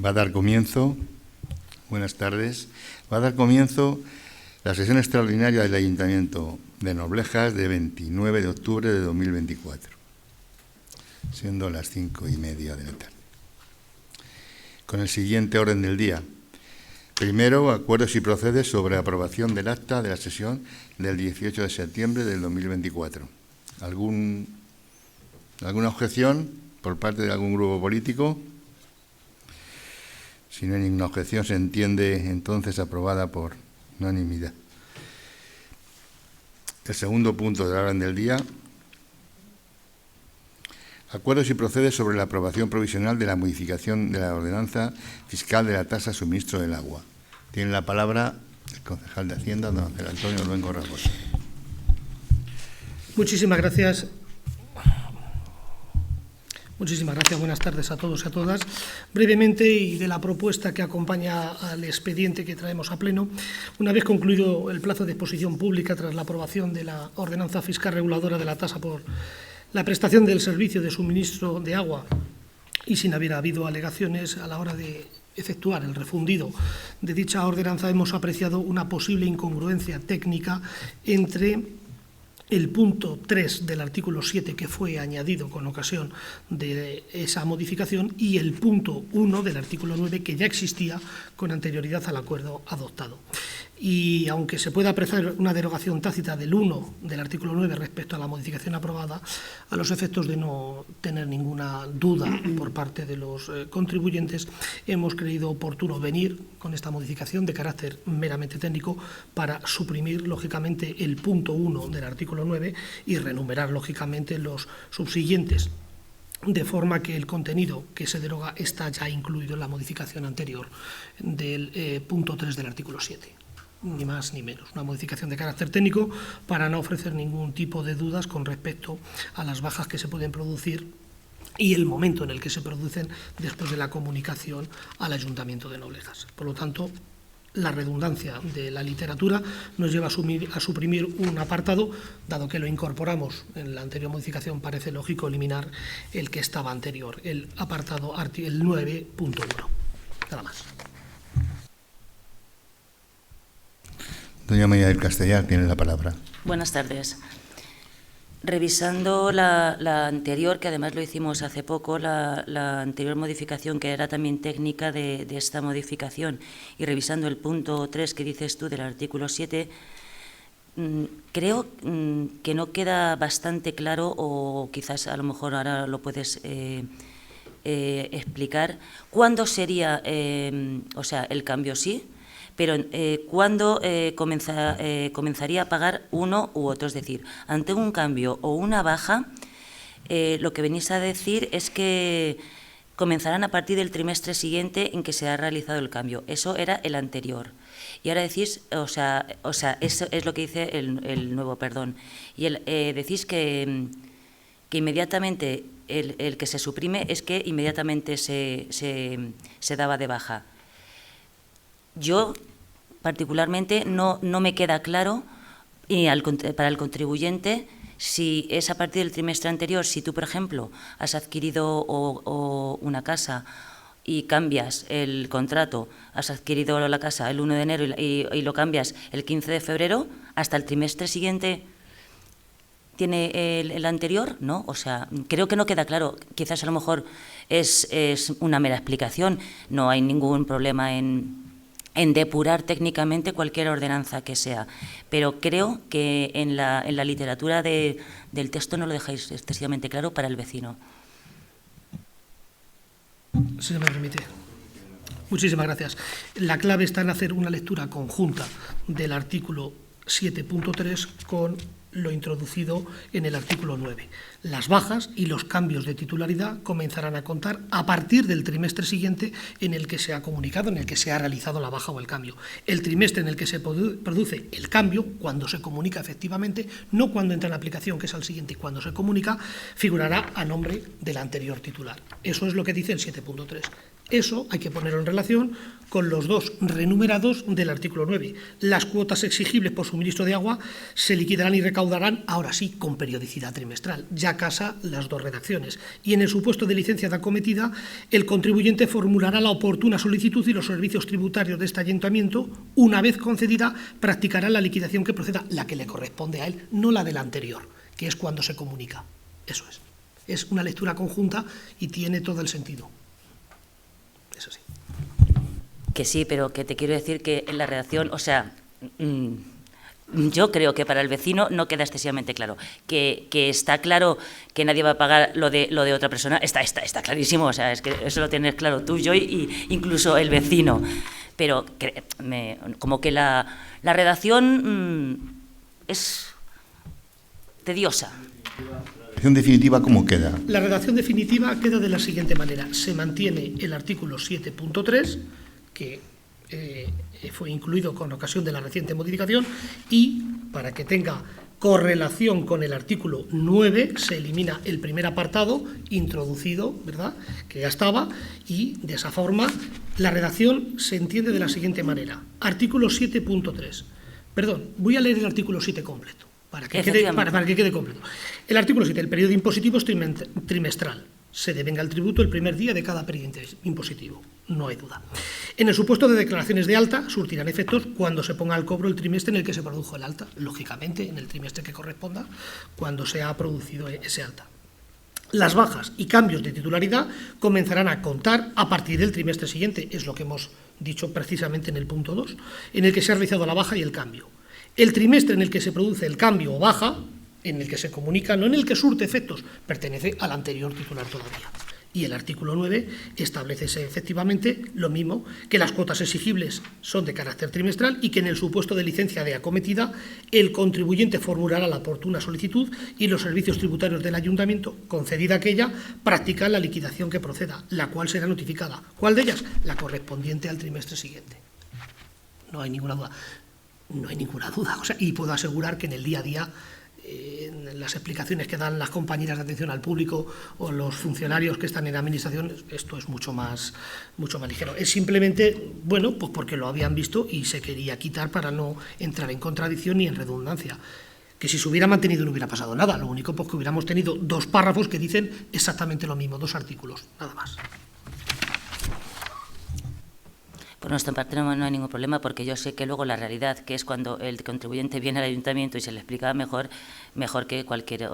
Va a dar comienzo, buenas tardes, va a dar comienzo la sesión extraordinaria del Ayuntamiento de Noblejas de 29 de octubre de 2024, siendo las 5:30 de la tarde. Con el siguiente orden del día. Primero, acuerdos y procede sobre aprobación del acta de la sesión del 18 de septiembre del 2024. ¿Alguna objeción por parte de algún grupo político? Si no hay ninguna objeción, se entiende entonces aprobada por unanimidad. El segundo punto del orden del día. Acuerdos y procede sobre la aprobación provisional de la modificación de la ordenanza fiscal de la tasa de suministro del agua. Tiene la palabra el concejal de Hacienda, don Ángel Antonio Luengo Raposo. Muchísimas gracias. Buenas tardes a todos y a todas. Brevemente, y de la propuesta que acompaña al expediente que traemos a pleno, una vez concluido el plazo de exposición pública tras la aprobación de la ordenanza fiscal reguladora de la tasa por la prestación del servicio de suministro de agua y sin haber habido alegaciones a la hora de efectuar el refundido de dicha ordenanza, hemos apreciado una posible incongruencia técnica entre el punto 3 del artículo 7 que fue añadido con ocasión de esa modificación y el punto 1 del artículo 9 que ya existía con anterioridad al acuerdo adoptado. Y aunque se pueda apreciar una derogación tácita del 1 del artículo 9 respecto a la modificación aprobada, a los efectos de no tener ninguna duda por parte de los contribuyentes, hemos creído oportuno venir con esta modificación de carácter meramente técnico para suprimir, lógicamente, el punto 1 del artículo 9 y renumerar, lógicamente, los subsiguientes, de forma que el contenido que se deroga está ya incluido en la modificación anterior del punto 3 del artículo 7. Ni más ni menos. Una modificación de carácter técnico para no ofrecer ningún tipo de dudas con respecto a las bajas que se pueden producir y el momento en el que se producen después de la comunicación al Ayuntamiento de Noblejas. Por lo tanto, la redundancia de la literatura nos lleva a suprimir un apartado, dado que lo incorporamos en la anterior modificación, parece lógico eliminar el que estaba anterior, el apartado el 9.1. Nada más. Doña María del Castellar tiene la palabra. Buenas tardes. Revisando la anterior, que además lo hicimos hace poco, la anterior modificación, que era también técnica de esta modificación, y revisando el punto 3 que dices tú del artículo 7, creo que no queda bastante claro, o quizás a lo mejor ahora lo puedes explicar, cuándo sería, el cambio sí, pero ¿cuándo comenzaría a pagar uno u otro? Es decir, ante un cambio o una baja, lo que venís a decir es que comenzarán a partir del trimestre siguiente en que se ha realizado el cambio. Eso era el anterior. Y ahora decís, eso es lo que dice el nuevo, perdón. Y decís que inmediatamente el que se suprime es que inmediatamente se daba de baja. Yo, particularmente, no me queda claro, y para el contribuyente, si es a partir del trimestre anterior, si tú, por ejemplo, has adquirido una casa y cambias el contrato, has adquirido la casa el 1 de enero y lo cambias el 15 de febrero, hasta el trimestre siguiente tiene el anterior, ¿no? O sea, creo que no queda claro. Quizás a lo mejor es una mera explicación, no hay ningún problema en depurar técnicamente cualquier ordenanza que sea, pero creo que en la literatura del texto no lo dejáis excesivamente claro para el vecino. Si se me permite. Muchísimas gracias. La clave está en hacer una lectura conjunta del artículo 7.3 con lo introducido en el artículo 9. Las bajas y los cambios de titularidad comenzarán a contar a partir del trimestre siguiente en el que se ha comunicado, en el que se ha realizado la baja o el cambio. El trimestre en el que se produce el cambio, cuando se comunica efectivamente, no cuando entra en aplicación, que es al siguiente, y cuando se comunica, figurará a nombre del anterior titular. Eso es lo que dice el 7.3. Eso hay que ponerlo en relación con los dos renumerados del artículo 9. Las cuotas exigibles por suministro de agua se liquidarán y recaudarán, ahora sí, con periodicidad trimestral. Ya casa las dos redacciones. Y en el supuesto de licencia de acometida, el contribuyente formulará la oportuna solicitud y los servicios tributarios de este ayuntamiento, una vez concedida, practicará la liquidación que proceda, la que le corresponde a él, no la del anterior, que es cuando se comunica. Eso es. Es una lectura conjunta y tiene todo el sentido. Eso sí. Que sí, pero que te quiero decir que en la redacción, o sea, yo creo que para el vecino no queda excesivamente claro. Que está claro que nadie va a pagar lo de otra persona, está clarísimo, o sea, es que eso lo tienes claro tú, yo y incluso el vecino. Pero como que la redacción es tediosa. ¿La redacción definitiva cómo queda? La redacción definitiva queda de la siguiente manera. Se mantiene el artículo 7.3, que fue incluido con ocasión de la reciente modificación, y para que tenga correlación con el artículo 9 se elimina el primer apartado introducido, ¿verdad?, que ya estaba, y de esa forma la redacción se entiende de la siguiente manera. Artículo 7.3. Perdón, voy a leer el artículo 7 completo, para que quede completo. El artículo 7, el periodo impositivo es trimestral. Se devenga el tributo el primer día de cada periodo impositivo, no hay duda. En el supuesto de declaraciones de alta, surtirán efectos cuando se ponga al cobro el trimestre en el que se produjo el alta, lógicamente en el trimestre que corresponda cuando se ha producido ese alta. Las bajas y cambios de titularidad comenzarán a contar a partir del trimestre siguiente, es lo que hemos dicho precisamente en el punto 2, en el que se ha realizado la baja y el cambio. El trimestre en el que se produce el cambio o baja, en el que se comunica, no en el que surte efectos, pertenece al anterior titular todavía. Y el artículo 9 establece efectivamente lo mismo, que las cuotas exigibles son de carácter trimestral y que en el supuesto de licencia de acometida el contribuyente formulará la oportuna solicitud y los servicios tributarios del ayuntamiento, concedida aquella, practican la liquidación que proceda, la cual será notificada. ¿Cuál de ellas? La correspondiente al trimestre siguiente. No hay ninguna duda. No hay ninguna duda. O sea, y puedo asegurar que en el día a día, en las explicaciones que dan las compañeras de atención al público o los funcionarios que están en administración, esto es mucho más ligero. Es simplemente, bueno, pues porque lo habían visto y se quería quitar para no entrar en contradicción ni en redundancia. Que si se hubiera mantenido no hubiera pasado nada, lo único pues que hubiéramos tenido dos párrafos que dicen exactamente lo mismo, dos artículos, nada más. Por nuestra parte no hay ningún problema, porque yo sé que luego la realidad, que es cuando el contribuyente viene al ayuntamiento y se le explica mejor que cualquier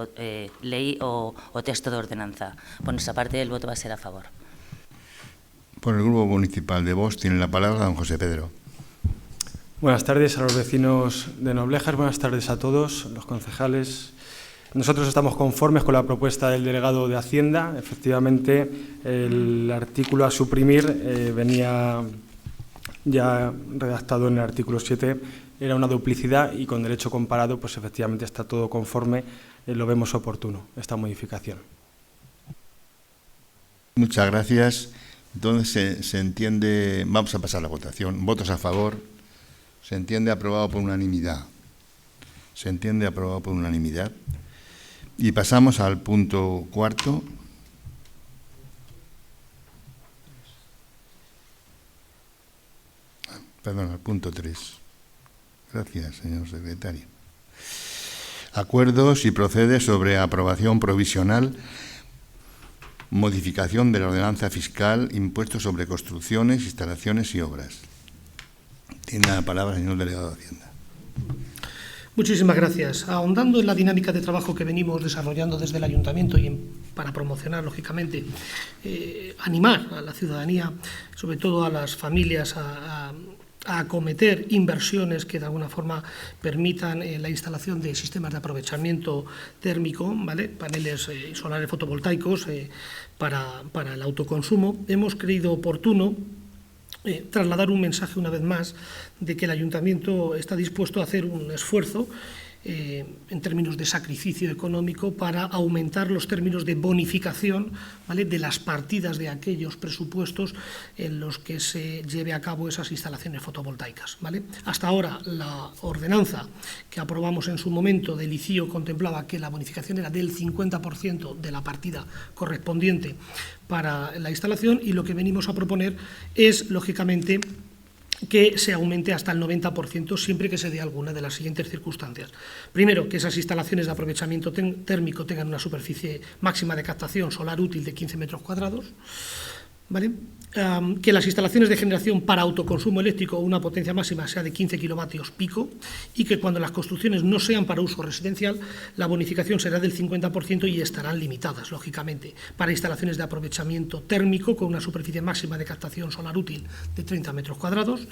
ley o texto de ordenanza. Por nuestra parte el voto va a ser a favor. Por el Grupo Municipal de Vox tiene la palabra don José Pedro. Buenas tardes a los vecinos de Noblejas, buenas tardes a todos, los concejales. Nosotros estamos conformes con la propuesta del delegado de Hacienda. Efectivamente, el artículo a suprimir venía ya redactado en el artículo 7, era una duplicidad y con derecho comparado, pues efectivamente está todo conforme, lo vemos oportuno, esta modificación. Muchas gracias. Entonces se entiende, vamos a pasar a la votación. Votos a favor. Se entiende aprobado por unanimidad. Se entiende aprobado por unanimidad. Y pasamos al punto cuarto. Perdón, al punto 3. Gracias, señor secretario. Acuerdos y procede sobre aprobación provisional, modificación de la ordenanza fiscal, impuestos sobre construcciones, instalaciones y obras. Tiene la palabra el señor delegado de Hacienda. Muchísimas gracias. Ahondando en la dinámica de trabajo que venimos desarrollando desde el Ayuntamiento y para promocionar, lógicamente, animar a la ciudadanía, sobre todo a las familias, a acometer inversiones que de alguna forma permitan la instalación de sistemas de aprovechamiento térmico, ¿vale?, paneles solares fotovoltaicos para el autoconsumo. Hemos creído oportuno trasladar un mensaje una vez más de que el Ayuntamiento está dispuesto a hacer un esfuerzo en términos de sacrificio económico para aumentar los términos de bonificación, ¿vale?, de las partidas de aquellos presupuestos en los que se lleve a cabo esas instalaciones fotovoltaicas, ¿vale? Hasta ahora la ordenanza que aprobamos en su momento del ICIO contemplaba que la bonificación era del 50% de la partida correspondiente para la instalación, y lo que venimos a proponer es, lógicamente, que se aumente hasta el 90% siempre que se dé alguna de las siguientes circunstancias. Primero, que esas instalaciones de aprovechamiento térmico tengan una superficie máxima de captación solar útil de 15 metros cuadrados, ¿vale? Que las instalaciones de generación para autoconsumo eléctrico o una potencia máxima sea de 15 kilovatios pico, y que cuando las construcciones no sean para uso residencial, la bonificación será del 50% y estarán limitadas, lógicamente, para instalaciones de aprovechamiento térmico con una superficie máxima de captación solar útil de 30 metros cuadrados,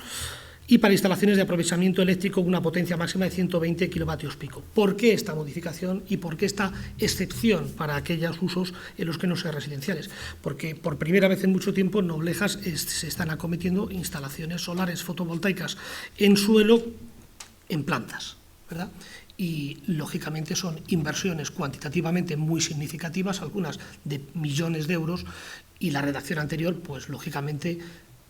y para instalaciones de aprovechamiento eléctrico una potencia máxima de 120 kilovatios pico. ¿Por qué esta modificación y por qué esta excepción para aquellos usos en los que no sean residenciales? Porque por primera vez en mucho tiempo en Noblejas se están acometiendo instalaciones solares fotovoltaicas en suelo en plantas, ¿verdad? Y lógicamente son inversiones cuantitativamente muy significativas, algunas de millones de euros, y la redacción anterior, pues lógicamente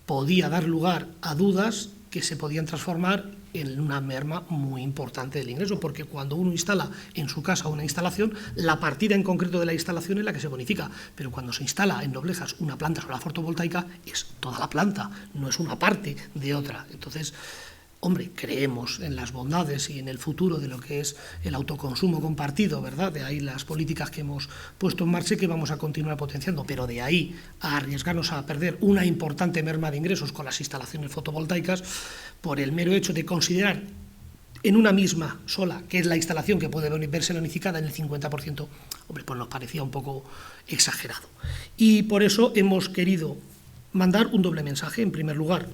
podía dar lugar a dudas que se podían transformar en una merma muy importante del ingreso, porque cuando uno instala en su casa una instalación, la partida en concreto de la instalación es la que se bonifica, pero cuando se instala en Noblejas una planta solar fotovoltaica es toda la planta, no es una parte de otra. Entonces, hombre, creemos en las bondades y en el futuro de lo que es el autoconsumo compartido, ¿verdad? De ahí las políticas que hemos puesto en marcha y que vamos a continuar potenciando, pero de ahí a arriesgarnos a perder una importante merma de ingresos con las instalaciones fotovoltaicas por el mero hecho de considerar en una misma sola, que es la instalación que puede verse bonificada en el 50%, hombre, pues nos parecía un poco exagerado. Y por eso hemos querido mandar un doble mensaje. En primer lugar,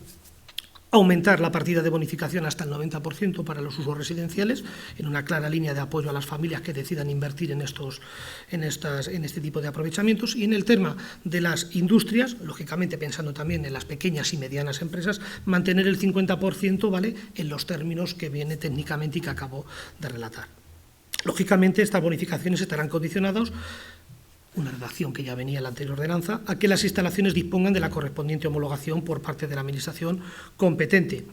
aumentar la partida de bonificación hasta el 90% para los usos residenciales, en una clara línea de apoyo a las familias que decidan invertir en este tipo de aprovechamientos. Y en el tema de las industrias, lógicamente pensando también en las pequeñas y medianas empresas, mantener el 50%, ¿vale?, en los términos que viene técnicamente y que acabo de relatar. Lógicamente, estas bonificaciones estarán condicionadas, una redacción que ya venía en la anterior ordenanza, a que las instalaciones dispongan de la correspondiente homologación por parte de la Administración competente,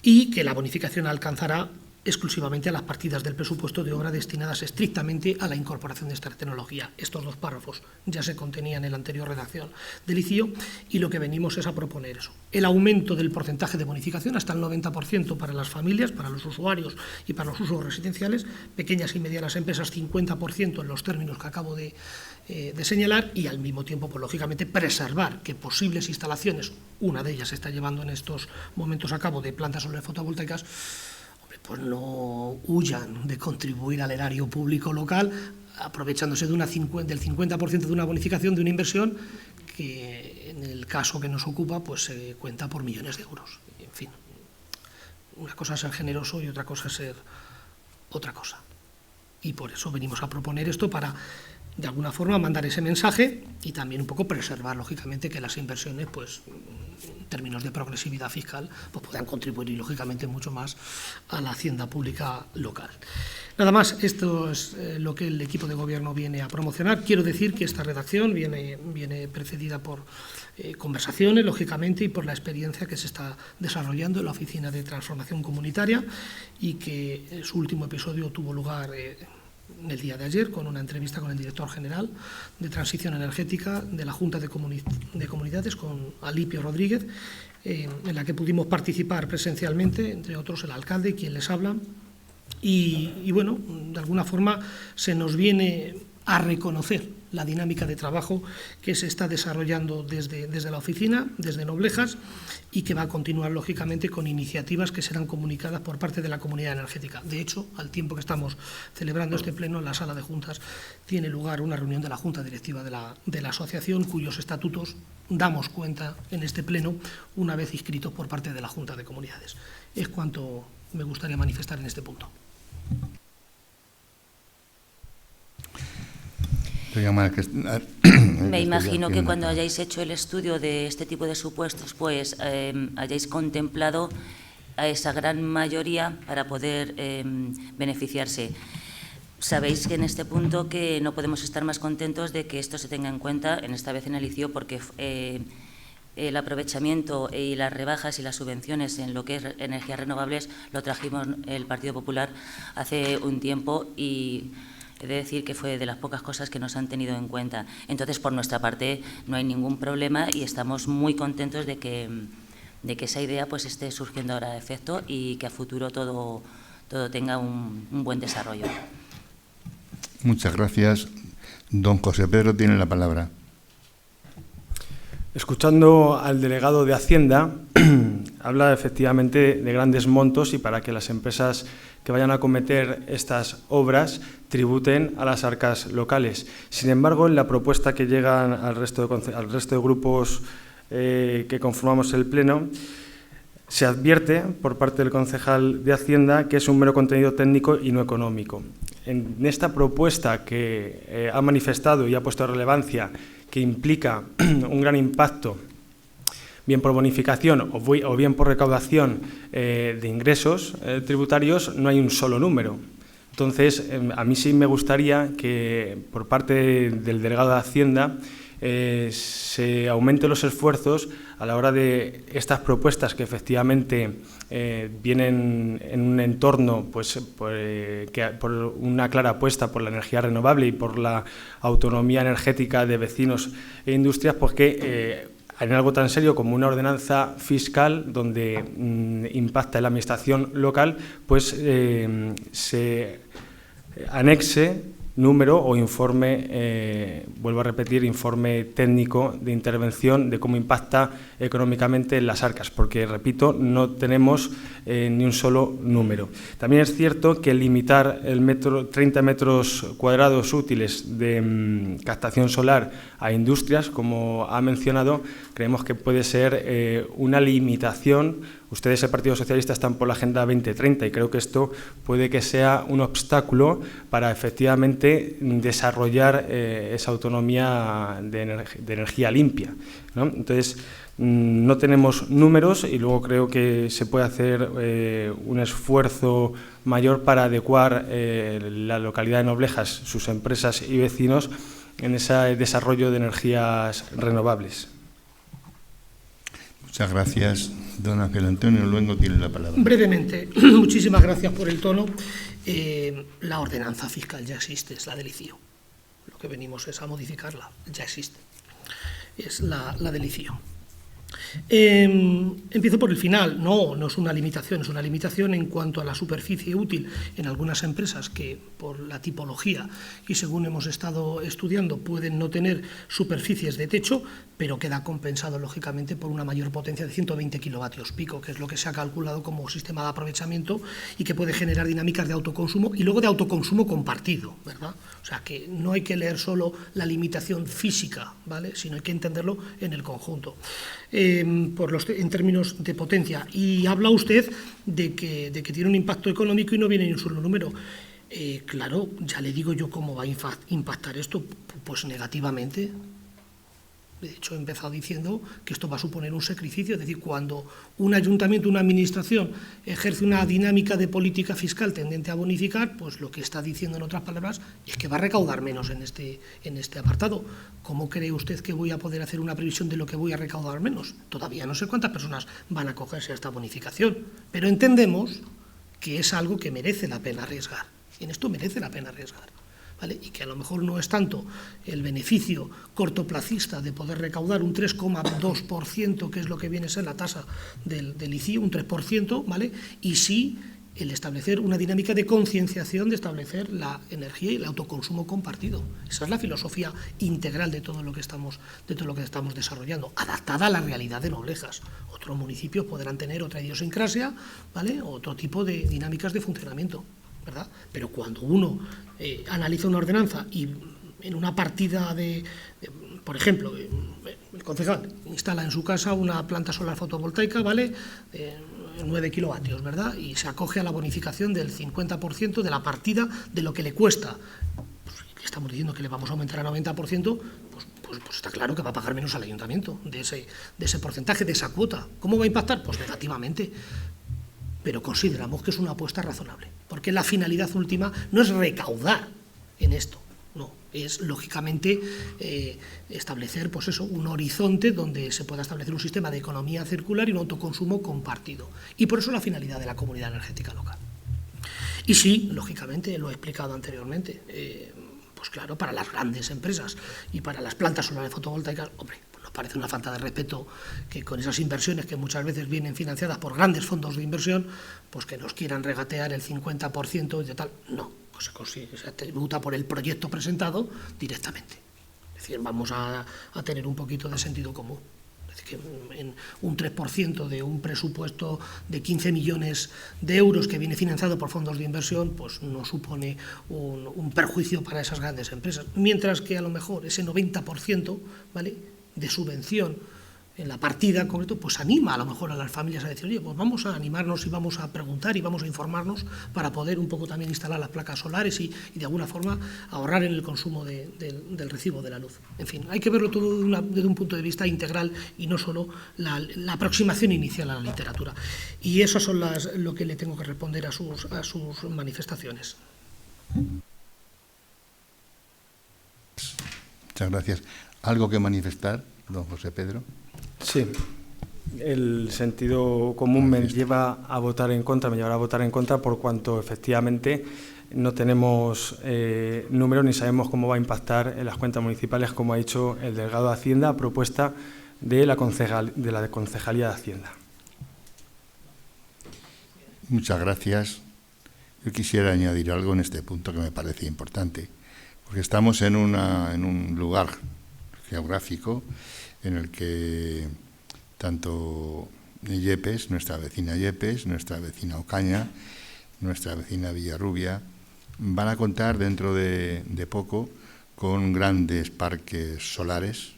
y que la bonificación alcanzará exclusivamente a las partidas del presupuesto de obra destinadas estrictamente a la incorporación de esta tecnología. Estos dos párrafos ya se contenían en la anterior redacción del ICIO, y lo que venimos es a proponer eso: el aumento del porcentaje de bonificación hasta el 90% para las familias, para los usuarios y para los usos residenciales, pequeñas y medianas empresas 50% en los términos que acabo de señalar, y al mismo tiempo, pues lógicamente, preservar que posibles instalaciones, una de ellas se está llevando en estos momentos a cabo, de plantas solares fotovoltaicas, pues no huyan de contribuir al erario público local, aprovechándose del 50% de una bonificación de una inversión que, en el caso que nos ocupa, pues se cuenta por millones de euros. En fin, una cosa es ser generoso y otra cosa es ser otra cosa. Y por eso venimos a proponer esto, para de alguna forma mandar ese mensaje y también un poco preservar, lógicamente, que las inversiones, pues en términos de progresividad fiscal, pues puedan contribuir, lógicamente, mucho más a la hacienda pública local. Nada más, esto es lo que el equipo de gobierno viene a promocionar. Quiero decir que esta redacción viene precedida por conversaciones, lógicamente, y por la experiencia que se está desarrollando en la Oficina de Transformación Comunitaria, y que su último episodio tuvo lugar el día de ayer, con una entrevista con el director general de Transición Energética de la Junta de Comunidades, con Alipio Rodríguez, en la que pudimos participar presencialmente, entre otros el alcalde, quien les habla, y bueno, de alguna forma se nos viene a reconocer la dinámica de trabajo que se está desarrollando desde la oficina, desde Noblejas, y que va a continuar, lógicamente, con iniciativas que serán comunicadas por parte de la comunidad energética. De hecho, al tiempo que estamos celebrando este pleno, en la sala de juntas tiene lugar una reunión de la Junta Directiva de la asociación, cuyos estatutos damos cuenta en este pleno una vez inscritos por parte de la Junta de Comunidades. Es cuanto me gustaría manifestar en este punto. Me imagino que cuando hayáis hecho el estudio de este tipo de supuestos, pues hayáis contemplado a esa gran mayoría para poder beneficiarse. Sabéis que en este punto que no podemos estar más contentos de que esto se tenga en cuenta, en esta vez en el ICIO, porque el aprovechamiento y las rebajas y las subvenciones en lo que es energías renovables lo trajimos el Partido Popular hace un tiempo y he de decir que fue de las pocas cosas que nos han tenido en cuenta. Entonces, por nuestra parte, no hay ningún problema y estamos muy contentos de que esa idea pues esté surgiendo ahora a efecto y que a futuro todo tenga un buen desarrollo. Muchas gracias. Don José Pedro tiene la palabra. Escuchando al delegado de Hacienda, habla efectivamente de grandes montos y para que las empresas que vayan a acometer estas obras tributen a las arcas locales. Sin embargo, en la propuesta que llegan al resto de grupos que conformamos el Pleno, se advierte por parte del concejal de Hacienda que es un mero contenido técnico y no económico. En esta propuesta que ha manifestado y ha puesto relevancia que implica un gran impacto, bien por bonificación o bien por recaudación de ingresos tributarios, no hay un solo número. Entonces, a mí sí me gustaría que por parte del delegado de Hacienda se aumenten los esfuerzos a la hora de estas propuestas que efectivamente vienen en un entorno pues, por una clara apuesta por la energía renovable y por la autonomía energética de vecinos e industrias, pues que en algo tan serio como una ordenanza fiscal donde impacta en la administración local, pues se anexe número o informe, vuelvo a repetir, informe técnico de intervención de cómo impacta económicamente en las arcas, porque, repito, no tenemos ni un solo número. También es cierto que limitar el 30 metros cuadrados útiles de captación solar a industrias, como ha mencionado, creemos que puede ser una limitación. Ustedes, el Partido Socialista, están por la Agenda 2030 y creo que esto puede que sea un obstáculo para efectivamente desarrollar esa autonomía de energía limpia, ¿no? Entonces, no tenemos números y luego creo que se puede hacer un esfuerzo mayor para adecuar la localidad de Noblejas, sus empresas y vecinos en ese desarrollo de energías renovables. Muchas gracias. Don Ángel Antonio Luengo tiene la palabra. Brevemente, muchísimas gracias por el tono. La ordenanza fiscal ya existe, es la del ICIO. Lo que venimos es a modificarla, ya existe. Es la del ICIO. Empiezo por el final. No es una limitación, es una limitación en cuanto a la superficie útil en algunas empresas que por la tipología y según hemos estado estudiando pueden no tener superficies de techo, pero queda compensado lógicamente por una mayor potencia de 120 kilovatios pico, que es lo que se ha calculado como sistema de aprovechamiento y que puede generar dinámicas de autoconsumo y luego de autoconsumo compartido, ¿verdad? O sea que no hay que leer solo la limitación física, ¿vale?, sino hay que entenderlo en el conjunto. En términos de potencia. Y habla usted de que tiene un impacto económico y no viene ni un solo número. Claro, ya le digo yo cómo va a impactar esto, pues negativamente. De hecho, he empezado diciendo que esto va a suponer un sacrificio, es decir, cuando un ayuntamiento, una administración ejerce una dinámica de política fiscal tendente a bonificar, pues lo que está diciendo en otras palabras es que va a recaudar menos en este apartado. ¿Cómo cree usted que voy a poder hacer una previsión de lo que voy a recaudar menos? Todavía no sé cuántas personas van a acogerse a esta bonificación, pero entendemos que es algo que merece la pena arriesgar. En esto merece la pena arriesgar. ¿Vale? Y que a lo mejor no es tanto el beneficio cortoplacista de poder recaudar un 3,2%, que es lo que viene a ser la tasa del ICI, un 3%, ¿vale? Y sí el establecer una dinámica de concienciación, de establecer la energía y el autoconsumo compartido. Esa es la filosofía integral de todo lo que estamos desarrollando, adaptada a la realidad de Noblejas. Otros municipios podrán tener otra idiosincrasia, ¿vale?, otro tipo de dinámicas de funcionamiento, ¿verdad? Pero cuando uno analiza una ordenanza y en una partida por ejemplo, el concejal instala en su casa una planta solar fotovoltaica, ¿vale?, 9 kilovatios, ¿verdad?, y se acoge a la bonificación del 50% de la partida de lo que le cuesta. Pues, estamos diciendo que le vamos a aumentar a 90%, pues está claro que va a pagar menos al ayuntamiento de ese porcentaje, de esa cuota. ¿Cómo va a impactar? Pues negativamente. pero consideramos que es una apuesta razonable, porque la finalidad última no es recaudar en esto, no, es lógicamente establecer pues eso, un horizonte donde se pueda establecer un sistema de economía circular y un autoconsumo compartido, y por eso la finalidad de la comunidad energética local. Y sí, lógicamente, lo he explicado anteriormente, pues claro, para las grandes empresas y para las plantas solares fotovoltaicas, hombre, pues nos parece una falta de respeto que con esas inversiones que muchas veces vienen financiadas por grandes fondos de inversión, pues que nos quieran regatear el 50% de tal. No, pues se tributa por el proyecto presentado directamente. Es decir, vamos a tener un poquito de sentido común. Que en un 3% de un presupuesto de 15 millones de euros que viene financiado por fondos de inversión, pues no supone un perjuicio para esas grandes empresas. Mientras que a lo mejor ese 90%, ¿vale?, de subvención en la partida en concreto, pues anima a lo mejor a las familias a decir, oye, pues vamos a animarnos y vamos a preguntar y vamos a informarnos para poder un poco también instalar las placas solares y de alguna forma ahorrar en el consumo del recibo de la luz. En fin, hay que verlo todo desde un punto de vista integral y no solo la aproximación inicial a la literatura. Y eso son lo que le tengo que responder a sus manifestaciones. Muchas gracias. ¿Algo que manifestar, don José Pedro? Sí, el sentido común me lleva a votar en contra, por cuanto efectivamente no tenemos números ni sabemos cómo va a impactar en las cuentas municipales, como ha dicho el delegado de Hacienda, a propuesta de la Concejalía de Hacienda. Muchas gracias. Yo quisiera añadir algo en este punto que me parece importante, porque estamos en un lugar geográfico en el que tanto Yepes, nuestra vecina Yepes, nuestra vecina Ocaña, nuestra vecina Villarrubia, van a contar dentro de poco con grandes parques solares,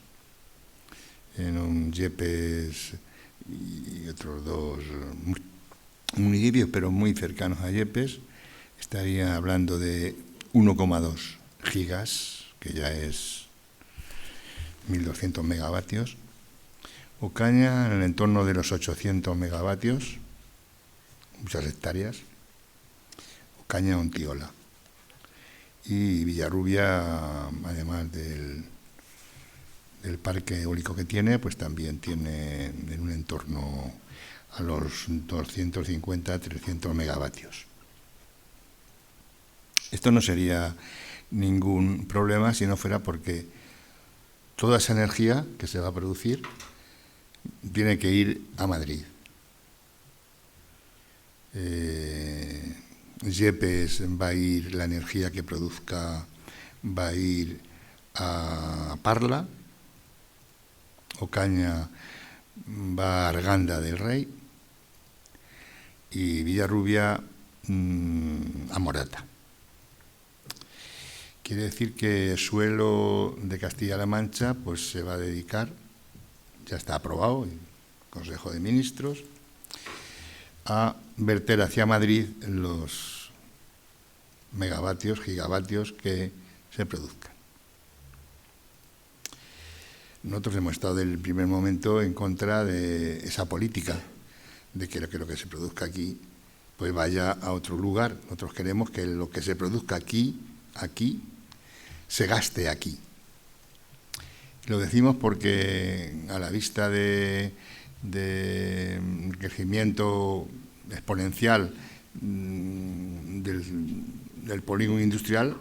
en un Yepes y otros dos municipios, pero muy cercanos a Yepes. Estaría hablando de 1,2 gigas, que ya es 1.200 megavatios, Ocaña en el entorno de los 800 megavatios, muchas hectáreas, Ocaña Ontiola, y Villarrubia, además del parque eólico que tiene, pues también tiene en un entorno a los 250-300 megavatios. Esto no sería ningún problema si no fuera porque toda esa energía que se va a producir tiene que ir a Madrid. Yepes va a ir, la energía que produzca va a ir a Parla, Ocaña va a Arganda del Rey y Villarrubia a Morata. Quiere decir que el suelo de Castilla-La Mancha pues se va a dedicar, ya está aprobado en el Consejo de Ministros, a verter hacia Madrid los megavatios, gigavatios que se produzcan. Nosotros hemos estado desde el primer momento en contra de esa política, de que lo que se produzca aquí pues vaya a otro lugar. Nosotros queremos que lo que se produzca aquí, se gaste aquí. Lo decimos porque a la vista de crecimiento exponencial del polígono industrial,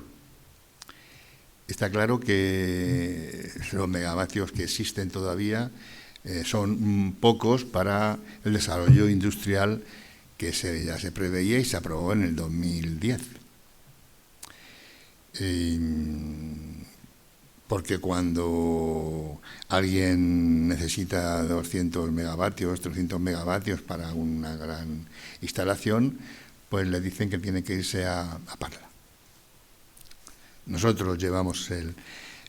está claro que los megavatios que existen todavía son pocos para el desarrollo industrial que ya se preveía y se aprobó en el 2010. Porque cuando alguien necesita 200 megavatios, 300 megavatios para una gran instalación, pues le dicen que tiene que irse a Parla. Nosotros llevamos en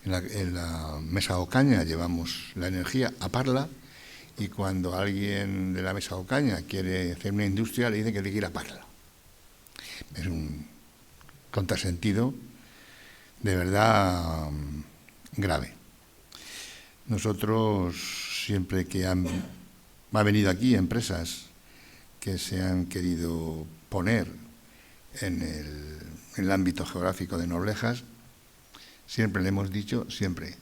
la mesa Ocaña, llevamos la energía a Parla, y cuando alguien de la mesa Ocaña quiere hacer una industria, le dicen que tiene que ir a Parla. Es un contrasentido de verdad grave. Nosotros, siempre que ha venido aquí empresas que se han querido poner en el ámbito geográfico de Noblejas, siempre le hemos dicho, siempre,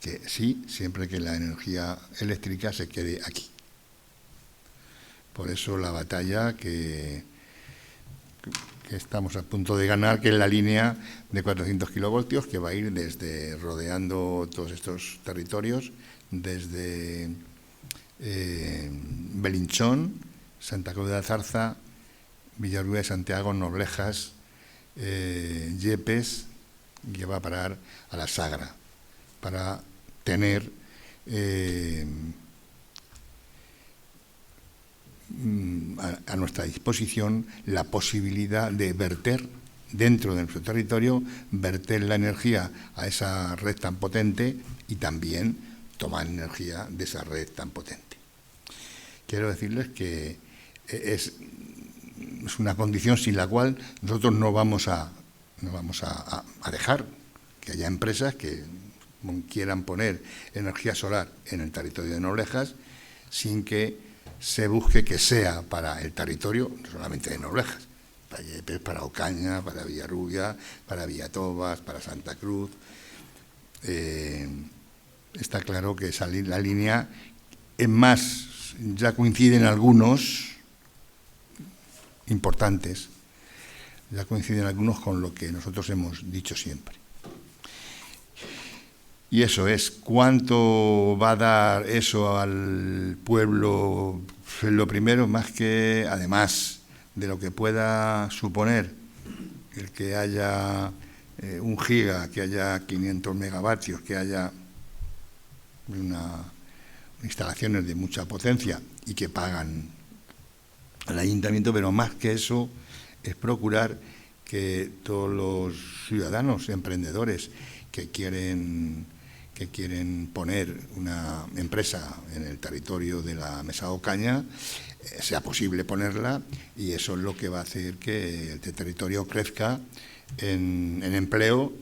que sí, siempre que la energía eléctrica se quede aquí. Por eso la batalla que estamos a punto de ganar, que es la línea de 400 kilovoltios, que va a ir desde, rodeando todos estos territorios, desde Belinchón, Santa Cruz de la Zarza, Villarrubia de Santiago, Noblejas, Yepes, que va a parar a la Sagra, para tener a nuestra disposición la posibilidad de verter dentro de nuestro territorio, verter la energía a esa red tan potente y también tomar energía de esa red tan potente. Quiero decirles que es una condición sin la cual nosotros no vamos a dejar que haya empresas que quieran poner energía solar en el territorio de Noblejas sin que se busque que sea para el territorio, no solamente de Noblejas, para Yepes, para Ocaña, para Villarrubia, para Villatobas, para Santa Cruz. Está claro que salir la línea, es más, ya coinciden algunos importantes, ya coinciden algunos con lo que nosotros hemos dicho siempre. Y eso es, ¿cuánto va a dar eso al pueblo? Lo primero, más que, además de lo que pueda suponer el que haya 1 giga, que haya 500 megavatios, que haya instalaciones de mucha potencia y que pagan al ayuntamiento, pero más que eso es procurar que todos los ciudadanos emprendedores que quieren poner una empresa en el territorio de la Mesa de Ocaña, sea posible ponerla, y eso es lo que va a hacer que este territorio crezca en empleo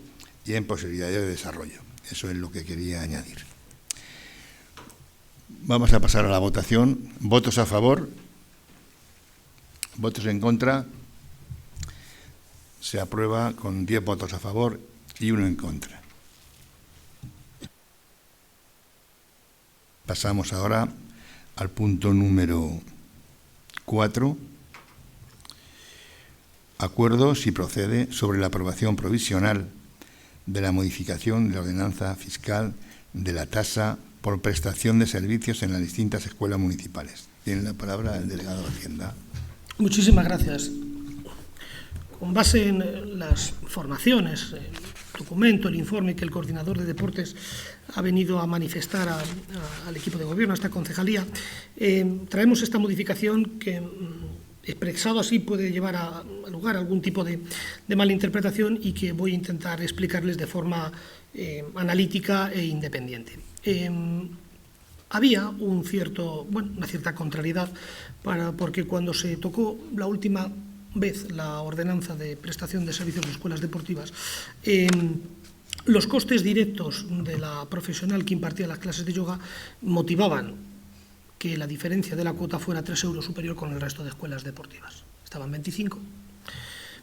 y en posibilidades de desarrollo. Eso es lo que quería añadir. Vamos a pasar a la votación. ¿Votos a favor? ¿Votos en contra? Se aprueba con 10 votos a favor y 1 en contra. Pasamos ahora al punto número 4. Acuerdo, si procede, sobre la aprobación provisional de la modificación de la ordenanza fiscal de la tasa por prestación de servicios en las distintas escuelas municipales. Tiene la palabra el delegado de Hacienda. Muchísimas gracias. Con base en las formaciones, el documento, el informe que el coordinador de deportes ha venido a manifestar al equipo de gobierno, a esta concejalía, traemos esta modificación que, expresado así, puede llevar a lugar algún tipo de mala interpretación y que voy a intentar explicarles de forma analítica e independiente. Había una cierta contrariedad, porque cuando se tocó la última vez la ordenanza de prestación de servicios de escuelas deportivas, los costes directos de la profesional que impartía las clases de yoga motivaban que la diferencia de la cuota fuera 3 euros superior con el resto de escuelas deportivas. Estaban 25,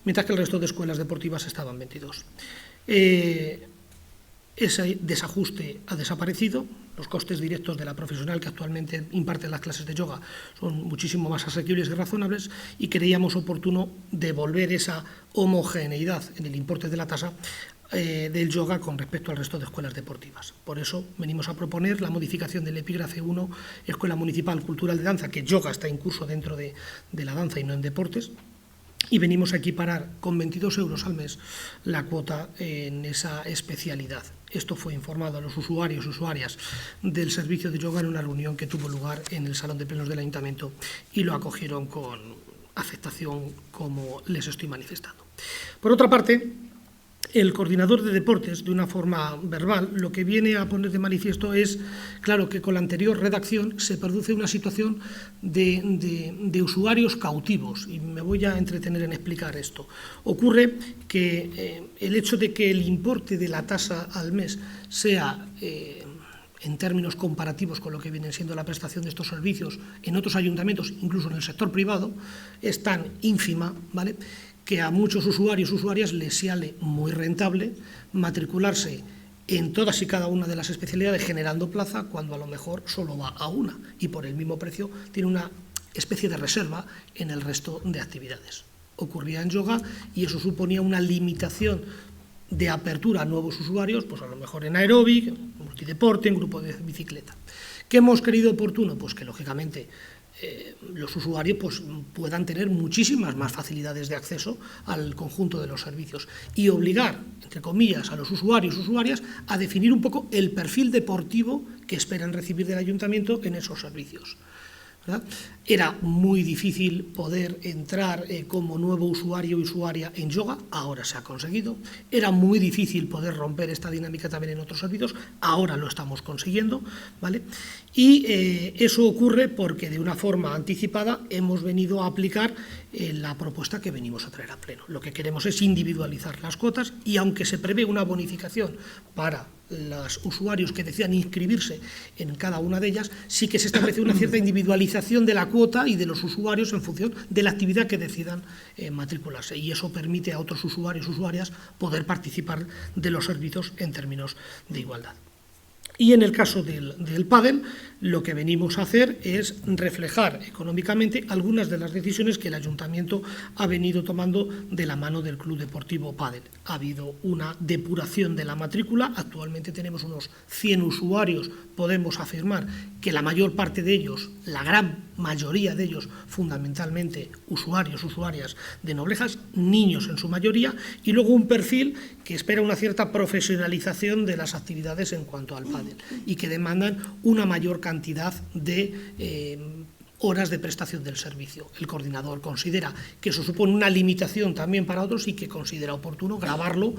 mientras que el resto de escuelas deportivas estaban 22. Ese desajuste ha desaparecido. Los costes directos de la profesional que actualmente imparte las clases de yoga son muchísimo más asequibles y razonables, y creíamos oportuno devolver esa homogeneidad en el importe de la tasa del yoga con respecto al resto de escuelas deportivas. Por eso venimos a proponer la modificación del epígrafe 1, Escuela Municipal Cultural de Danza, que yoga está incurso dentro de la danza y no en deportes, y venimos a equiparar con 22 euros al mes la cuota en esa especialidad. Esto fue informado a los usuarios y usuarias del servicio de yoga en una reunión que tuvo lugar en el Salón de Plenos del Ayuntamiento, y lo acogieron con aceptación, como les estoy manifestando. Por otra parte, el coordinador de deportes, de una forma verbal, lo que viene a poner de manifiesto es, claro, que con la anterior redacción se produce una situación de usuarios cautivos, y me voy a entretener en explicar esto. Ocurre que el hecho de que el importe de la tasa al mes sea en términos comparativos con lo que viene siendo la prestación de estos servicios en otros ayuntamientos, incluso en el sector privado, es tan ínfima, ¿vale?, que a muchos usuarios y usuarias les sale muy rentable matricularse en todas y cada una de las especialidades generando plaza, cuando a lo mejor solo va a una y por el mismo precio tiene una especie de reserva en el resto de actividades. Ocurría en yoga y eso suponía una limitación de apertura a nuevos usuarios, pues a lo mejor en aeróbic, multideporte, en grupo de bicicleta. ¿Qué hemos creído oportuno? Pues que lógicamente los usuarios pues, puedan tener muchísimas más facilidades de acceso al conjunto de los servicios y obligar, entre comillas, a los usuarios y usuarias a definir un poco el perfil deportivo que esperan recibir del ayuntamiento en esos servicios, ¿verdad? Era muy difícil poder entrar como nuevo usuario o usuaria en yoga, ahora se ha conseguido. Era muy difícil poder romper esta dinámica también en otros servicios, ahora lo estamos consiguiendo, ¿vale? Y eso ocurre porque de una forma anticipada hemos venido a aplicar la propuesta que venimos a traer a pleno. Lo que queremos es individualizar las cuotas y aunque se prevé una bonificación para los usuarios que decidan inscribirse en cada una de ellas, sí que se establece una cierta individualización de la cuota y de los usuarios en función de la actividad que decidan matricularse, y eso permite a otros usuarios y usuarias poder participar de los servicios en términos de igualdad. Y en el caso del pádel, lo que venimos a hacer es reflejar económicamente algunas de las decisiones que el Ayuntamiento ha venido tomando de la mano del Club Deportivo Pádel. Ha habido una depuración de la matrícula, actualmente tenemos unos 100 usuarios, podemos afirmar que la mayor parte de ellos, la gran mayoría de ellos, fundamentalmente usuarios, usuarias de Noblejas, niños en su mayoría, y luego un perfil que espera una cierta profesionalización de las actividades en cuanto al pádel y que demandan una mayor cantidad de horas de prestación del servicio. El coordinador considera que eso supone una limitación también para otros y que considera oportuno gravarlo,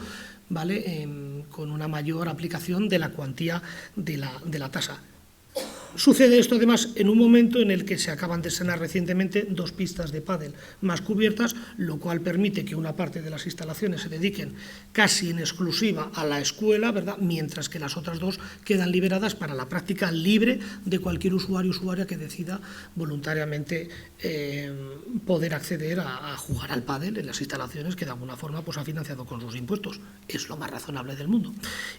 ¿vale?, con una mayor aplicación de la cuantía de la tasa. Sucede esto además en un momento en el que se acaban de estrenar recientemente 2 pistas de pádel más cubiertas, lo cual permite que una parte de las instalaciones se dediquen casi en exclusiva a la escuela, ¿verdad?, mientras que las otras 2 quedan liberadas para la práctica libre de cualquier usuario o usuaria que decida voluntariamente poder acceder a jugar al pádel en las instalaciones que de alguna forma pues, ha financiado con sus impuestos. Es lo más razonable del mundo.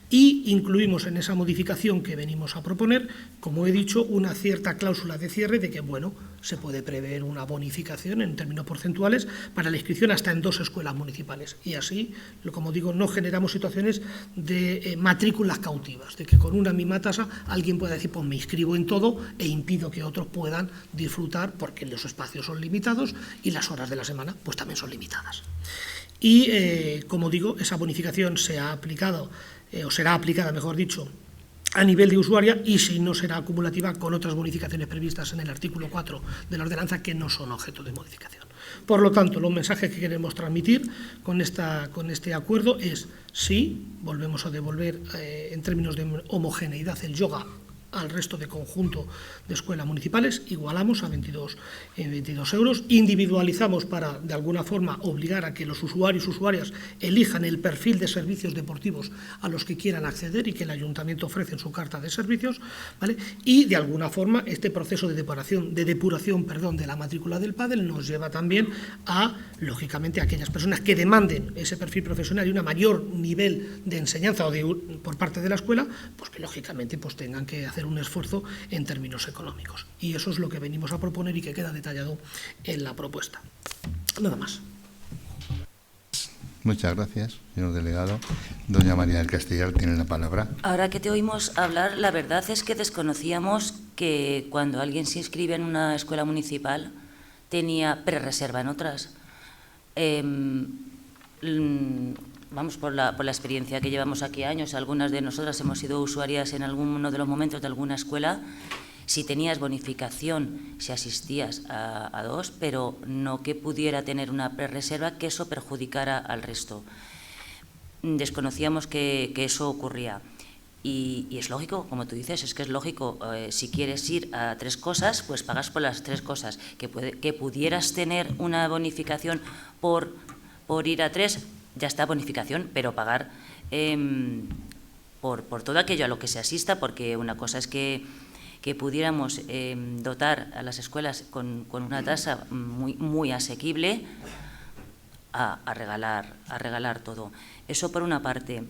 Y incluimos en esa modificación que venimos a proponer, como he dicho, una cierta cláusula de cierre de que, bueno, se puede prever una bonificación en términos porcentuales para la inscripción hasta en 2 escuelas municipales. Y así, como digo, no generamos situaciones de matrículas cautivas, de que con una misma tasa alguien pueda decir, pues me inscribo en todo e impido que otros puedan disfrutar porque los espacios son limitados y las horas de la semana pues también son limitadas. Y, como digo, esa bonificación se ha aplicado, o será aplicada, mejor dicho, a nivel de usuaria y si no será acumulativa con otras bonificaciones previstas en el artículo 4 de la ordenanza que no son objeto de modificación. Por lo tanto, los mensajes que queremos transmitir con este acuerdo es sí, volvemos a devolver en términos de homogeneidad el yoga al resto de conjunto de escuelas municipales, igualamos a 22 euros, individualizamos para, de alguna forma, obligar a que los usuarios y usuarias elijan el perfil de servicios deportivos a los que quieran acceder y que el ayuntamiento ofrece en su carta de servicios, ¿vale? Y, de alguna forma, este proceso de depuración de la matrícula del pádel nos lleva también a, lógicamente, a aquellas personas que demanden ese perfil profesional y un mayor nivel de enseñanza por parte de la escuela, pues que, lógicamente, pues tengan que hacer un esfuerzo en términos económicos. Y eso es lo que venimos a proponer y que queda detallado en la propuesta. Nada más. Muchas gracias, señor delegado. Doña María del Castellar tiene la palabra. Ahora que te oímos hablar, la verdad es que desconocíamos que cuando alguien se inscribe en una escuela municipal tenía prerreserva en otras. Vamos, por la experiencia que llevamos aquí años, algunas de nosotras hemos sido usuarias en alguno de los momentos de alguna escuela. Si tenías bonificación, si asistías a 2, pero no que pudiera tener una prerreserva, que eso perjudicara al resto. Desconocíamos que eso ocurría. Y es lógico, como tú dices, es que es lógico. Si quieres ir a 3 cosas, pues pagas por las 3 cosas. Que pudieras tener una bonificación por ir a 3, ya está bonificación, pero pagar por todo aquello a lo que se asista, porque una cosa es que pudiéramos dotar a las escuelas con una tasa muy asequible a regalar todo. Eso por una parte.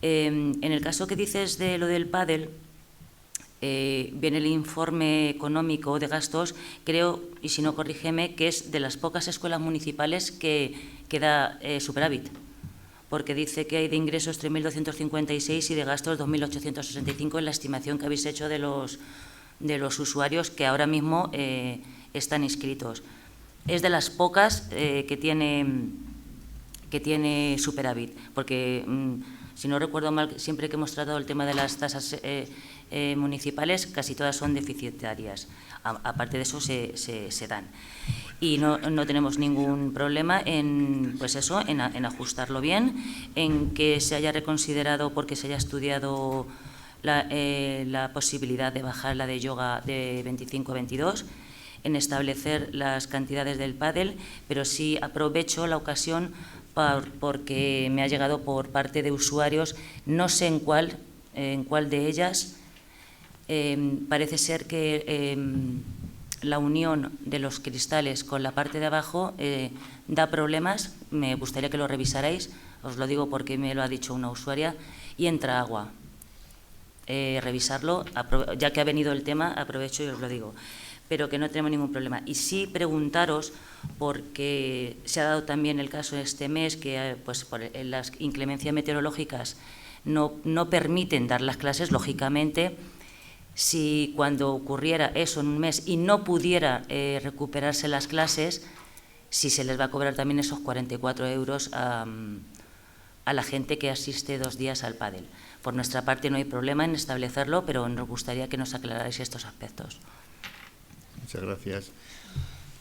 En el caso que dices de lo del pádel, viene el informe económico de gastos, creo, y si no corrígeme, que es de las pocas escuelas municipales que da superávit, porque dice que hay de ingresos 3.256 y de gastos 2.865 en la estimación que habéis hecho de los usuarios que ahora mismo están inscritos. Es de las pocas que tiene superávit, porque si no recuerdo mal, siempre que hemos tratado el tema de las tasas municipales, casi todas son deficitarias. Aparte de eso, se dan. Y no tenemos ningún problema en ajustarlo bien, en que se haya reconsiderado porque se haya estudiado la posibilidad de bajar la de yoga de 25 a 22, en establecer las cantidades del pádel, pero sí aprovecho la ocasión porque me ha llegado por parte de usuarios, no sé en cuál de ellas, parece ser que la unión de los cristales con la parte de abajo da problemas. Me gustaría que lo revisarais, os lo digo porque me lo ha dicho una usuaria, y entra agua. Revisarlo, ya que ha venido el tema, aprovecho y os lo digo, pero que no tenemos ningún problema. Y sí preguntaros, porque se ha dado también el caso este mes que pues por las inclemencias meteorológicas no permiten dar las clases, lógicamente. Si cuando ocurriera eso en un mes y no pudiera recuperarse las clases, si se les va a cobrar también esos 44 euros a la gente que asiste 2 días al pádel. Por nuestra parte no hay problema en establecerlo, pero nos gustaría que nos aclararais estos aspectos. Muchas gracias.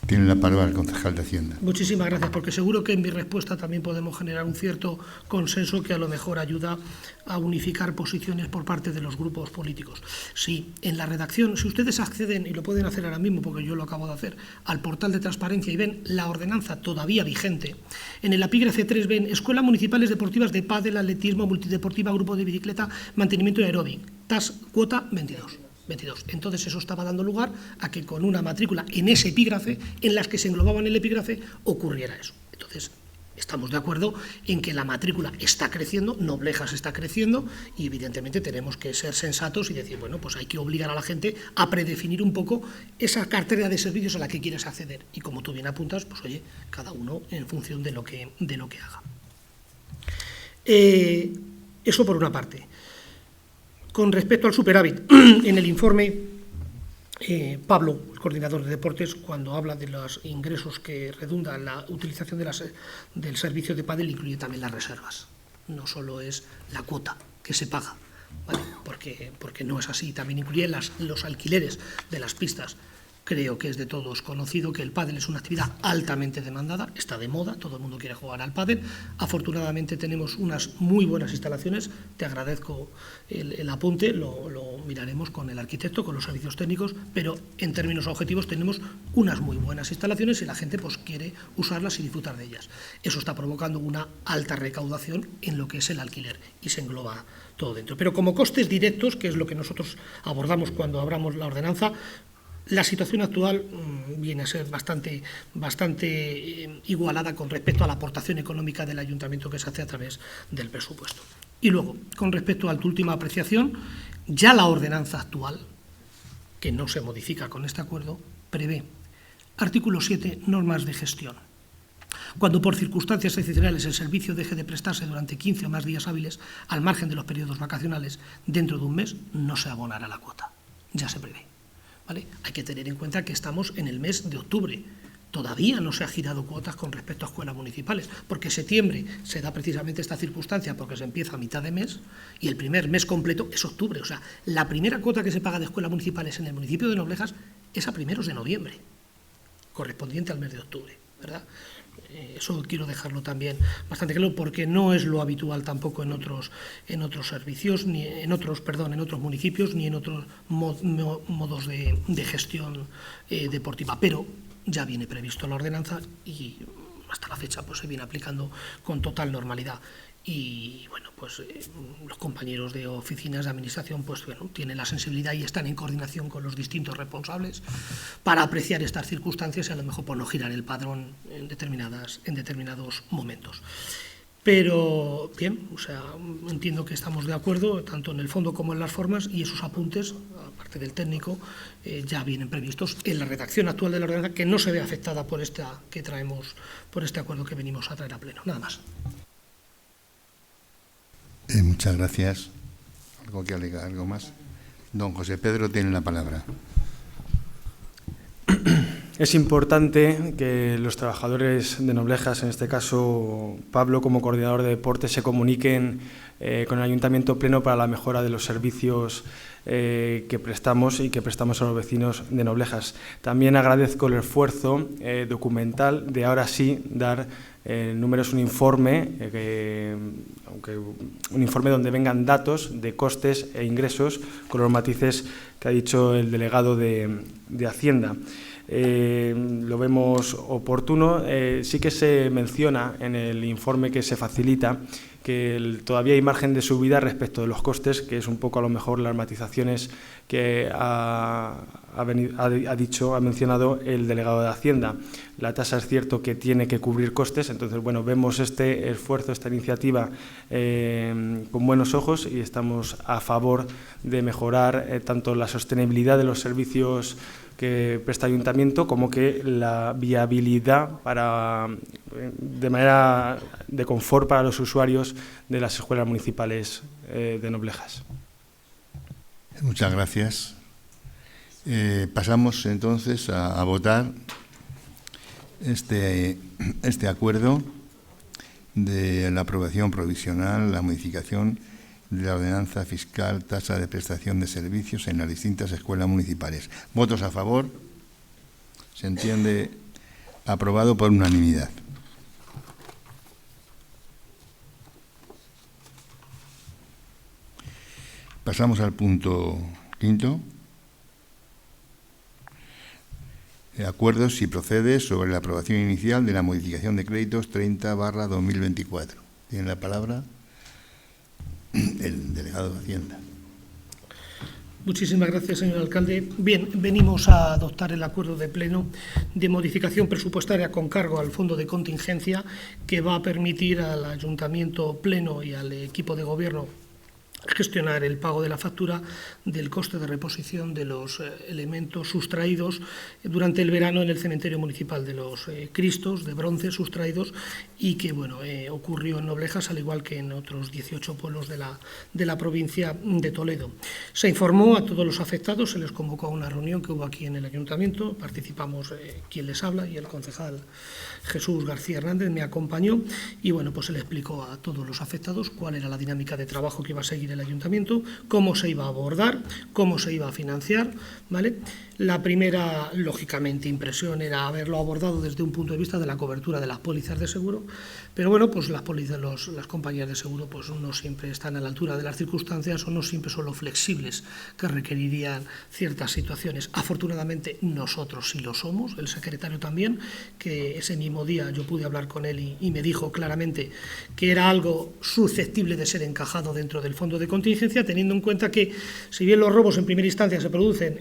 Tiene la palabra el concejal de Hacienda. Muchísimas gracias, porque seguro que en mi respuesta también podemos generar un cierto consenso que a lo mejor ayuda a unificar posiciones por parte de los grupos políticos. Sí, en la redacción, si ustedes acceden, y lo pueden hacer ahora mismo porque yo lo acabo de hacer, al portal de transparencia y ven la ordenanza todavía vigente, en el epígrafe 3 ven Escuelas Municipales Deportivas de Pádel, Atletismo, Multideportiva, Grupo de Bicicleta, Mantenimiento y Aeróbic, cuota 22. Entonces eso estaba dando lugar a que con una matrícula en ese epígrafe, en las que se englobaba en el epígrafe, ocurriera eso. Entonces estamos de acuerdo en que la matrícula está creciendo, Noblejas está creciendo y evidentemente tenemos que ser sensatos y decir, bueno, pues hay que obligar a la gente a predefinir un poco esa cartera de servicios a la que quieres acceder. Y como tú bien apuntas, pues oye, cada uno en función de lo que haga. Eso por una parte. Con respecto al superávit, en el informe, Pablo, el coordinador de deportes, cuando habla de los ingresos que redunda la utilización del servicio de pádel, incluye también las reservas. No solo es la cuota que se paga, ¿vale? Porque no es así, también incluye los alquileres de las pistas. Creo que es de todos conocido que el pádel es una actividad altamente demandada, está de moda, todo el mundo quiere jugar al pádel. Afortunadamente tenemos unas muy buenas instalaciones, te agradezco el apunte, lo miraremos con el arquitecto, con los servicios técnicos, pero en términos objetivos tenemos unas muy buenas instalaciones y la gente pues quiere usarlas y disfrutar de ellas. Eso está provocando una alta recaudación en lo que es el alquiler y se engloba todo dentro. Pero como costes directos, que es lo que nosotros abordamos cuando abramos la ordenanza, la situación actual viene a ser bastante igualada con respecto a la aportación económica del ayuntamiento que se hace a través del presupuesto. Y luego, con respecto a tu última apreciación, ya la ordenanza actual, que no se modifica con este acuerdo, prevé, artículo 7, normas de gestión. Cuando por circunstancias excepcionales el servicio deje de prestarse durante 15 o más días hábiles, al margen de los periodos vacacionales, dentro de un mes, no se abonará la cuota. Ya se prevé. ¿Vale? Hay que tener en cuenta que estamos en el mes de octubre. Todavía no se ha girado cuotas con respecto a escuelas municipales, porque en septiembre se da precisamente esta circunstancia porque se empieza a mitad de mes y el primer mes completo es octubre. O sea, la primera cuota que se paga de escuelas municipales en el municipio de Noblejas es a primeros de noviembre, correspondiente al mes de octubre, ¿verdad? Eso quiero dejarlo también bastante claro porque no es lo habitual tampoco en otros servicios, ni en otros municipios, ni en otros modos de gestión deportiva. Pero ya viene previsto la ordenanza y hasta la fecha pues se viene aplicando con total normalidad. y bueno, pues los compañeros de oficinas de administración pues bueno, tienen la sensibilidad y están en coordinación con los distintos responsables para apreciar estas circunstancias y a lo mejor por no girar el padrón en determinados momentos. Pero bien, o sea, entiendo que estamos de acuerdo tanto en el fondo como en las formas, y esos apuntes, aparte del técnico, ya vienen previstos en la redacción actual de la ordenanza, que no se ve afectada por esta que traemos, por este acuerdo que venimos a traer a pleno. Nada más. Muchas gracias. ¿Algo que alegar? ¿Algo más? Don José Pedro tiene la palabra. Es importante que los trabajadores de Noblejas, en este caso Pablo como coordinador de deporte, se comuniquen con el Ayuntamiento Pleno para la mejora de los servicios que prestamos y que prestamos a los vecinos de Noblejas. También agradezco el esfuerzo documental de ahora sí dar números, un informe donde vengan datos de costes e ingresos con los matices que ha dicho el delegado de Hacienda. Lo vemos oportuno. Sí que se menciona en el informe que se facilita que todavía hay margen de subida respecto de los costes, que es un poco a lo mejor las matizaciones que ha mencionado el delegado de Hacienda. La tasa es cierto que tiene que cubrir costes, entonces bueno, vemos este esfuerzo, esta iniciativa con buenos ojos y estamos a favor de mejorar tanto la sostenibilidad de los servicios que presta el Ayuntamiento como que la viabilidad de manera de confort para los usuarios de las escuelas municipales de Noblejas. Muchas gracias. Pasamos entonces a votar este acuerdo de la aprobación provisional, la modificación de la ordenanza fiscal, tasa de prestación de servicios en las distintas escuelas municipales. ¿Votos a favor? Se entiende aprobado por unanimidad. Pasamos al punto quinto. Acuerdos, si procede, sobre la aprobación inicial de la modificación de créditos 30/2024. Tiene la palabra el delegado de Hacienda. Muchísimas gracias, señor alcalde. Bien, venimos a adoptar el acuerdo de pleno de modificación presupuestaria con cargo al fondo de contingencia, que va a permitir al Ayuntamiento Pleno y al equipo de gobierno gestionar el pago de la factura del coste de reposición de los elementos sustraídos durante el verano en el cementerio municipal, de los cristos de bronce sustraídos, y que bueno, ocurrió en Noblejas al igual que en otros 18 pueblos de la provincia de Toledo. Se informó a todos los afectados, se les convocó a una reunión que hubo aquí en el Ayuntamiento, participamos quien les habla y el concejal Jesús García Hernández me acompañó, y bueno, pues se le explicó a todos los afectados cuál era la dinámica de trabajo que iba a seguir el Ayuntamiento, cómo se iba a abordar, cómo se iba a financiar, ¿vale? La primera, lógicamente, impresión era haberlo abordado desde un punto de vista de la cobertura de las pólizas de seguro, pero bueno, pues las compañías de seguro pues no siempre están a la altura de las circunstancias o no siempre son lo flexibles que requerirían ciertas situaciones. Afortunadamente nosotros sí lo somos, el secretario también, que ese mismo día yo pude hablar con él y me dijo claramente que era algo susceptible de ser encajado dentro del fondo de contingencia, teniendo en cuenta que si bien los robos en primera instancia se producen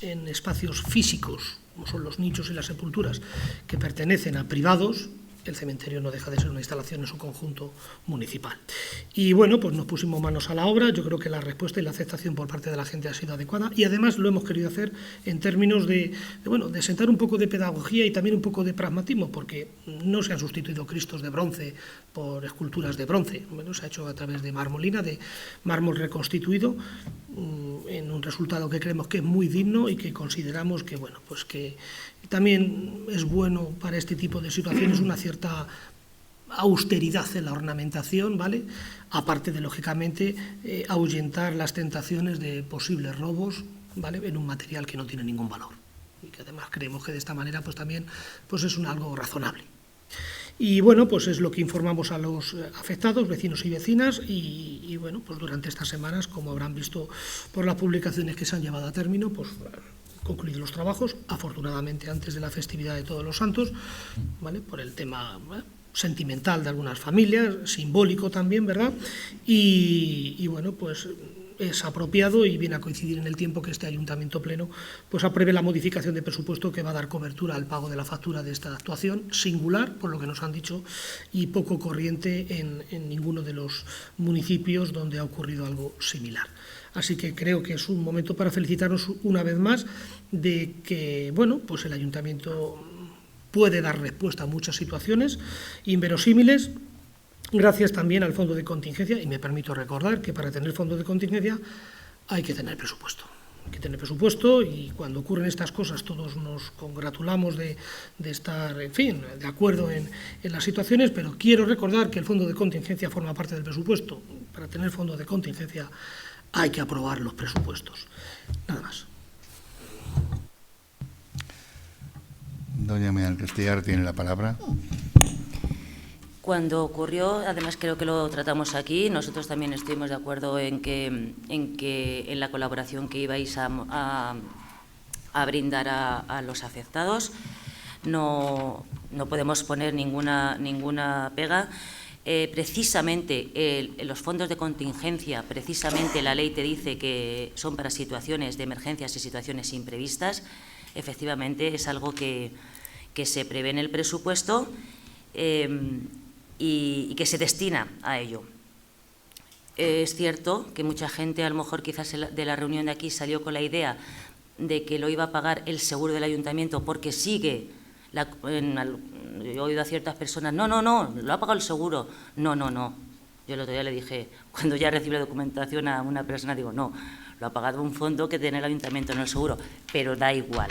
en espacios físicos, como son los nichos y las sepulturas, que pertenecen a privados, el cementerio no deja de ser una instalación en su conjunto municipal. Y bueno, pues nos pusimos manos a la obra. Yo creo que la respuesta y la aceptación por parte de la gente ha sido adecuada, y además lo hemos querido hacer en términos de sentar un poco de pedagogía y también un poco de pragmatismo, porque no se han sustituido cristos de bronce por esculturas de bronce. Bueno, se ha hecho a través de marmolina, de mármol reconstituido, en un resultado que creemos que es muy digno y que consideramos que, bueno, pues que también es bueno para este tipo de situaciones una cierta austeridad en la ornamentación, ¿vale? Aparte de, lógicamente, ahuyentar las tentaciones de posibles robos, ¿vale?, en un material que no tiene ningún valor. Y que además creemos que de esta manera pues también pues es algo razonable. Y bueno, pues es lo que informamos a los afectados, vecinos y vecinas, y bueno, pues durante estas semanas, como habrán visto por las publicaciones que se han llevado a término, pues concluidos los trabajos, afortunadamente antes de la festividad de Todos los Santos, ¿vale?, por el tema sentimental de algunas familias, simbólico también, ¿verdad? Y bueno, pues es apropiado y viene a coincidir en el tiempo que este Ayuntamiento Pleno pues apruebe la modificación de presupuesto que va a dar cobertura al pago de la factura de esta actuación, singular, por lo que nos han dicho, y poco corriente en ninguno de los municipios donde ha ocurrido algo similar. Así que creo que es un momento para felicitarnos una vez más de que, bueno, pues el Ayuntamiento puede dar respuesta a muchas situaciones inverosímiles, gracias también al fondo de contingencia, y me permito recordar que para tener fondo de contingencia hay que tener presupuesto. Hay que tener presupuesto y cuando ocurren estas cosas todos nos congratulamos de estar, en fin, de acuerdo en las situaciones, pero quiero recordar que el fondo de contingencia forma parte del presupuesto. Para tener fondo de contingencia hay que aprobar los presupuestos. Nada más. Doña María del Castillar tiene la palabra. Cuando ocurrió, además creo que lo tratamos aquí, nosotros también estuvimos de acuerdo en la colaboración que ibais a brindar a los afectados. No podemos poner ninguna pega. Precisamente los fondos de contingencia, precisamente la ley te dice que son para situaciones de emergencias y situaciones imprevistas. Efectivamente es algo que se prevé en el presupuesto y que se destina a ello. Es cierto que mucha gente, a lo mejor quizás de la reunión de aquí salió con la idea de que lo iba a pagar el seguro del ayuntamiento porque sigue, yo he oído a ciertas personas, no, lo ha pagado el seguro. No. Yo el otro día le dije, cuando ya recibí la documentación a una persona, digo, no, lo ha pagado un fondo que tiene el ayuntamiento, no el seguro, pero da igual.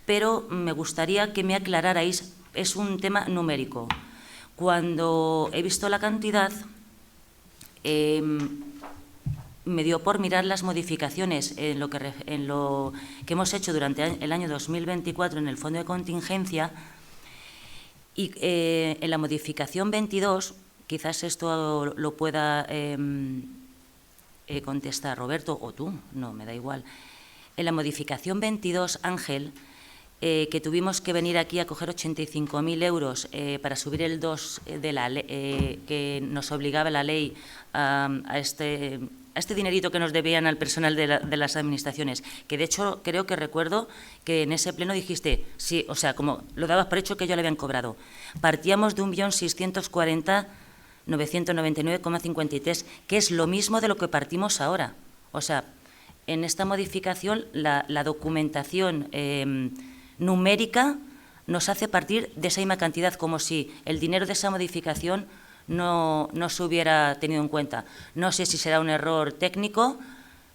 Pero me gustaría que me aclararais, es un tema numérico. Cuando he visto la cantidad, me dio por mirar las modificaciones en lo que hemos hecho durante el año 2024 en el fondo de contingencia y en la modificación 22, quizás esto lo pueda contestar Roberto o tú, no, me da igual. En la modificación 22, Ángel, que tuvimos que venir aquí a coger 85.000 euros para subir el 2 de la ley, que nos obligaba la ley a este dinerito que nos debían al personal de las administraciones, que de hecho creo que recuerdo que en ese pleno dijiste, sí, o sea, como lo dabas por hecho que ya lo habían cobrado. Partíamos de 1.640.999,53, que es lo mismo de lo que partimos ahora. O sea, en esta modificación la documentación numérica nos hace partir de esa misma cantidad, como si el dinero de esa modificación no se hubiera tenido en cuenta. No sé si será un error técnico,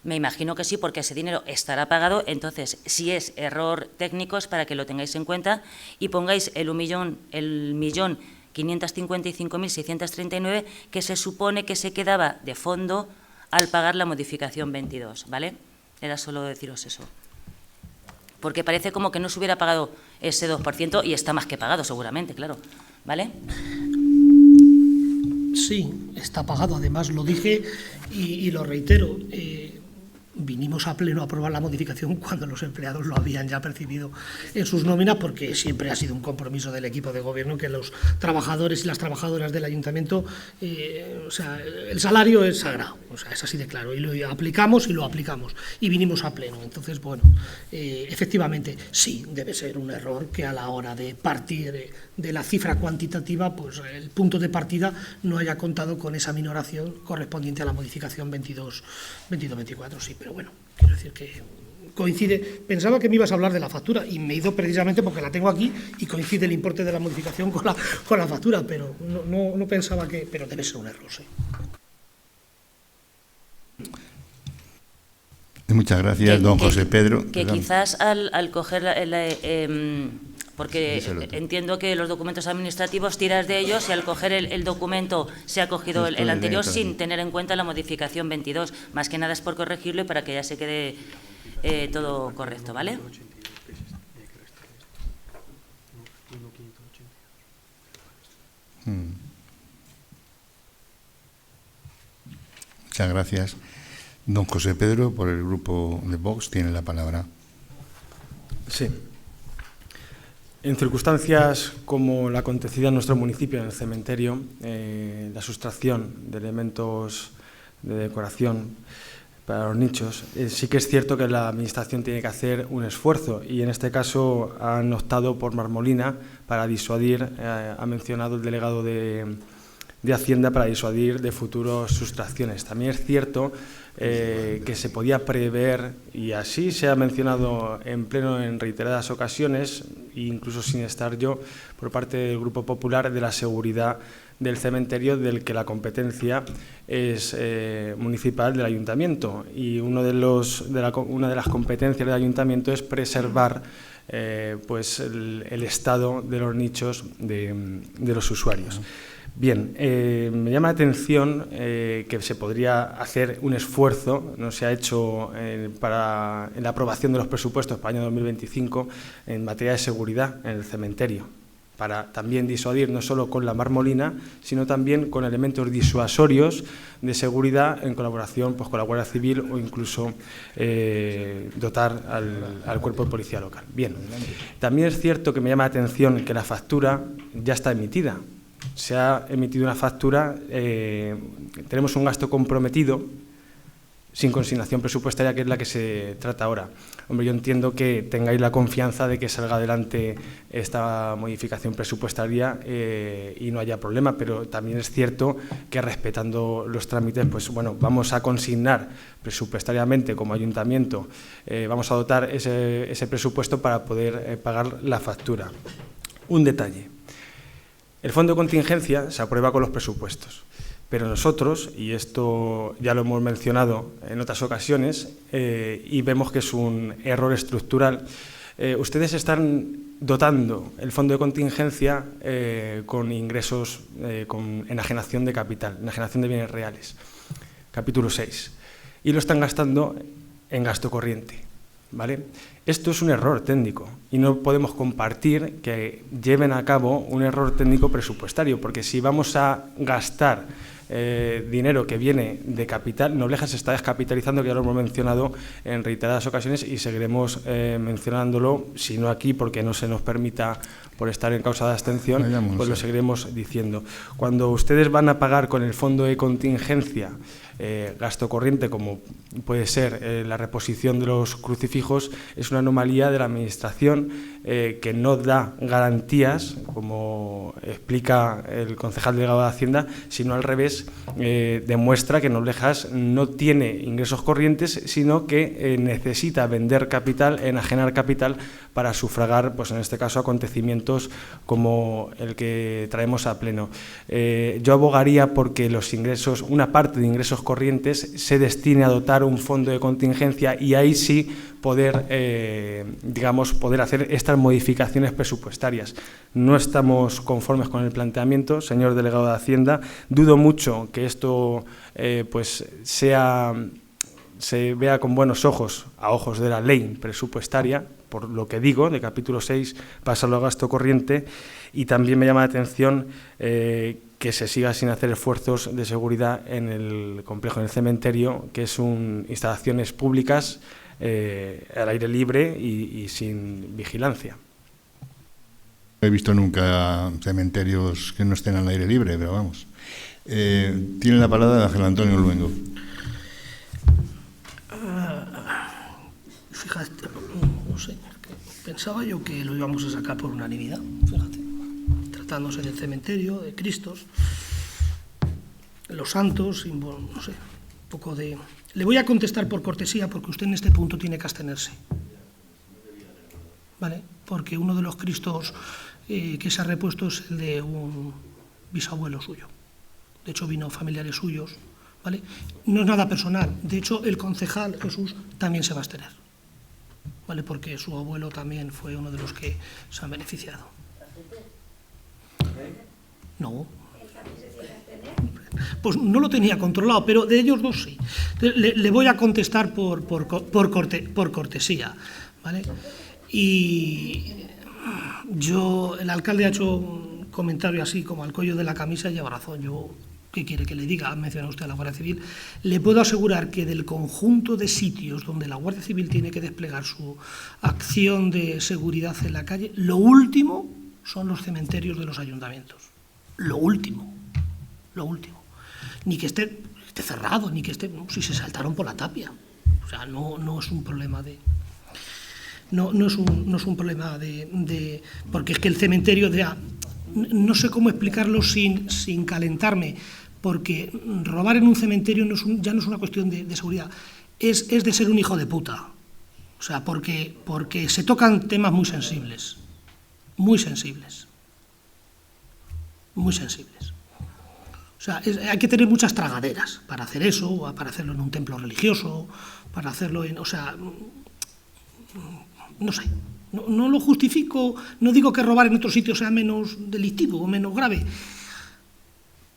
me imagino que sí, porque ese dinero estará pagado. Entonces, si es error técnico, es para que lo tengáis en cuenta y pongáis el 1.555.639 que se supone que se quedaba de fondo al pagar la modificación 22, ¿vale? Era solo deciros eso. Porque parece como que no se hubiera pagado ese 2% y está más que pagado, seguramente, claro, ¿vale? Sí, está pagado, además lo dije y lo reitero. Vinimos a pleno a aprobar la modificación cuando los empleados lo habían ya percibido en sus nóminas, porque siempre ha sido un compromiso del equipo de gobierno que los trabajadores y las trabajadoras del ayuntamiento, o sea, el salario es sagrado, o sea, es así de claro, y lo aplicamos y vinimos a pleno. Entonces, bueno, efectivamente sí, debe ser un error que a la hora de partir de la cifra cuantitativa, pues el punto de partida no haya contado con esa minoración correspondiente a la modificación 22-24, sí. Pero bueno, quiero decir que coincide. Pensaba que me ibas a hablar de la factura y me he ido precisamente porque la tengo aquí y coincide el importe de la modificación con la factura, pero no pensaba que... Pero debe ser un error, sí. Muchas gracias, don José Pedro. Que quizás al coger porque entiendo que los documentos administrativos tiras de ellos y al coger el documento se ha cogido el anterior sin tener en cuenta la modificación 22. Más que nada es por corregirlo y para que ya se quede todo correcto, ¿vale? Muchas gracias. Don José Pedro, por el grupo de Vox, tiene la palabra. Sí. En circunstancias como la acontecida en nuestro municipio, en el cementerio, la sustracción de elementos de decoración para los nichos, sí que es cierto que la Administración tiene que hacer un esfuerzo y en este caso han optado por marmolina para disuadir, ha mencionado el delegado de Hacienda, para disuadir de futuras sustracciones. También es cierto que se podía prever, y así se ha mencionado en pleno en reiteradas ocasiones, incluso sin estar yo, por parte del Grupo Popular, de la seguridad del cementerio, del que la competencia es municipal del Ayuntamiento, y una de las competencias del Ayuntamiento es preservar pues el estado de los nichos de los usuarios. Bien, me llama la atención que se podría hacer un esfuerzo, no se ha hecho en la aprobación de los presupuestos para el año 2025 en materia de seguridad en el cementerio, para también disuadir no solo con la marmolina, sino también con elementos disuasorios de seguridad en colaboración pues, con la Guardia Civil o incluso dotar al cuerpo de policía local. Bien, también es cierto que me llama la atención que la factura ya está emitida. Se ha emitido una factura, tenemos un gasto comprometido sin consignación presupuestaria, que es la que se trata ahora. Hombre, yo entiendo que tengáis la confianza de que salga adelante esta modificación presupuestaria y no haya problema, pero también es cierto que respetando los trámites, pues bueno, vamos a consignar presupuestariamente como ayuntamiento, vamos a dotar ese presupuesto para poder pagar la factura. Un detalle. El fondo de contingencia se aprueba con los presupuestos, pero nosotros, y esto ya lo hemos mencionado en otras ocasiones, y vemos que es un error estructural, ustedes están dotando el fondo de contingencia con ingresos, con enajenación de capital, enajenación de bienes reales, capítulo 6, y lo están gastando en gasto corriente. ¿Vale? Esto es un error técnico y no podemos compartir que lleven a cabo un error técnico presupuestario, porque si vamos a gastar dinero que viene de capital, Noblejas se está descapitalizando, que ya lo hemos mencionado en reiteradas ocasiones y seguiremos mencionándolo, si no aquí porque no se nos permita por estar en causa de abstención, pues lo seguiremos diciendo. Cuando ustedes van a pagar con el fondo de contingencia gasto corriente, como puede ser la reposición de los crucifijos, es una anomalía de la Administración que no da garantías, como explica el concejal delegado de Hacienda, sino al revés, demuestra que Noblejas no tiene ingresos corrientes, sino que necesita vender capital, enajenar capital para sufragar, pues en este caso, acontecimientos como el que traemos a pleno. Yo abogaría porque los ingresos, una parte de ingresos corrientes se destine a dotar un fondo de contingencia y ahí sí poder, poder hacer estas modificaciones presupuestarias. No estamos conformes con el planteamiento, señor delegado de Hacienda. Dudo mucho que esto se vea con buenos ojos, a ojos de la ley presupuestaria, por lo que digo, de capítulo 6, pasarlo a gasto corriente, y también me llama la atención que se siga sin hacer esfuerzos de seguridad en el complejo del cementerio, que es instalaciones públicas al aire libre y sin vigilancia. No he visto nunca cementerios que no estén al aire libre, pero vamos. Tiene la palabra Ángel Antonio Luengo. Fíjate, no sé, pensaba yo que lo íbamos a sacar por unanimidad, fíjate, tratándose del cementerio, de Cristos, los santos, no sé, un poco de... Le voy a contestar por cortesía, porque usted en este punto tiene que abstenerse, ¿vale? Porque uno de los Cristos que se ha repuesto es el de un bisabuelo suyo. De hecho, vino familiares suyos, ¿vale? No es nada personal. De hecho, el concejal Jesús también se va a abstener, ¿vale? Porque su abuelo también fue uno de los que se han beneficiado. No. Pues no lo tenía controlado, pero de ellos dos sí. Le voy a contestar por cortesía, ¿vale? Y el alcalde ha hecho un comentario así como al cuello de la camisa y lleva razón. Yo ¿Qué quiere que le diga? Ha mencionado usted a la Guardia Civil. Le puedo asegurar que del conjunto de sitios donde la Guardia Civil tiene que desplegar su acción de seguridad en la calle, lo último son los cementerios de los ayuntamientos. Lo último. Ni que esté cerrado, ni que esté... si se saltaron por la tapia. O sea, no es un problema de... No es un problema de... Porque es que el cementerio de... No sé cómo explicarlo sin calentarme, porque robar en un cementerio ya no es una cuestión de seguridad, es de ser un hijo de puta. O sea, porque se tocan temas muy sensibles. O sea, hay que tener muchas tragaderas para hacer eso, para hacerlo en un templo religioso, para hacerlo en... O sea, no sé. No lo justifico, no digo que robar en otro sitio sea menos delictivo o menos grave,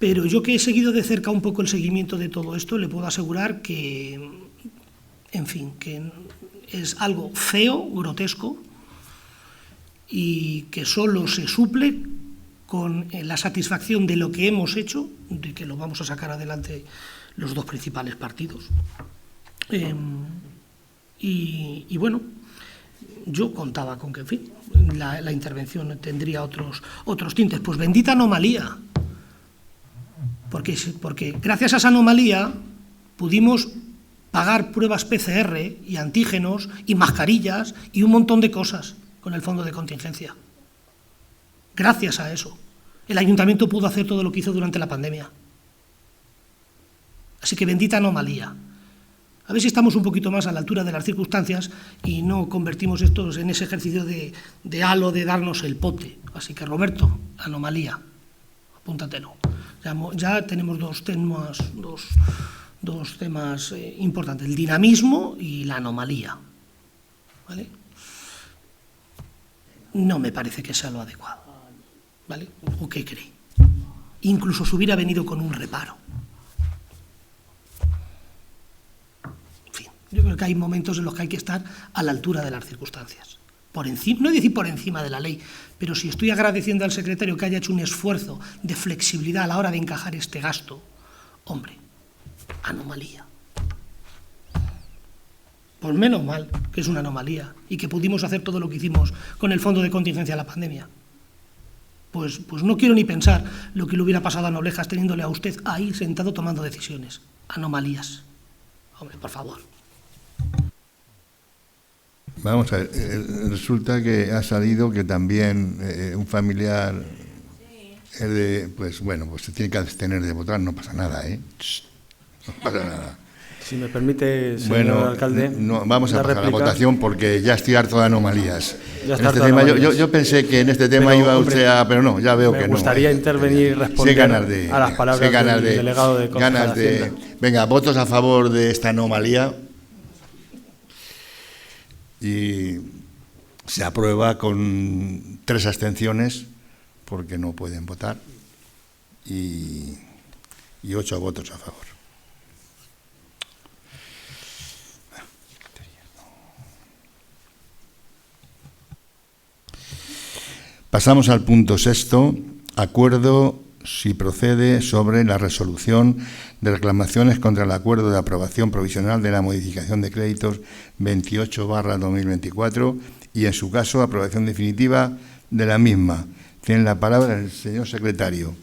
pero yo que he seguido de cerca un poco el seguimiento de todo esto, le puedo asegurar que, en fin, que es algo feo, grotesco, y que solo se suple con la satisfacción de lo que hemos hecho, de que lo vamos a sacar adelante los dos principales partidos. Y bueno, yo contaba con que, en fin, la intervención tendría otros tintes. Pues bendita anomalía, porque gracias a esa anomalía pudimos pagar pruebas PCR y antígenos y mascarillas y un montón de cosas con el fondo de contingencia. Gracias a eso, el ayuntamiento pudo hacer todo lo que hizo durante la pandemia. Así que bendita anomalía. A ver si estamos un poquito más a la altura de las circunstancias y no convertimos esto en ese ejercicio de halo de darnos el pote. Así que, Roberto, anomalía, apúntatelo. Ya tenemos dos temas importantes, el dinamismo y la anomalía. ¿Vale? No me parece que sea lo adecuado. ¿Vale? ¿O qué cree? Incluso se hubiera venido con un reparo. Yo creo que hay momentos en los que hay que estar a la altura de las circunstancias. Por encima, no decir por encima de la ley, pero si estoy agradeciendo al secretario que haya hecho un esfuerzo de flexibilidad a la hora de encajar este gasto, hombre, anomalía. Pues menos mal que es una anomalía y que pudimos hacer todo lo que hicimos con el fondo de contingencia de la pandemia. Pues no quiero ni pensar lo que le hubiera pasado a Noblejas teniéndole a usted ahí sentado tomando decisiones. Anomalías. Hombre, por favor. Vamos a ver, resulta que ha salido que también un familiar es de, pues bueno, pues se tiene que abstener de votar, no pasa nada, ¿eh? No pasa nada. Si me permite, señor bueno, alcalde. No, vamos a pasar a la votación porque ya estoy harto de anomalías. Ya en este tema, yo pensé que en este tema pero, iba usted a... Pero no, ya veo que no. Me gustaría intervenir y responder a las palabras del delegado de Concejal de Hacienda. Venga, votos a favor de esta anomalía. Y se aprueba con 3 abstenciones porque no pueden votar y 8 votos a favor. Pasamos al punto 6, acuerdo, si procede, sobre la resolución de reclamaciones contra el acuerdo de aprobación provisional de la modificación de créditos 28/2024 y, en su caso, aprobación definitiva de la misma. Tiene la palabra el señor secretario.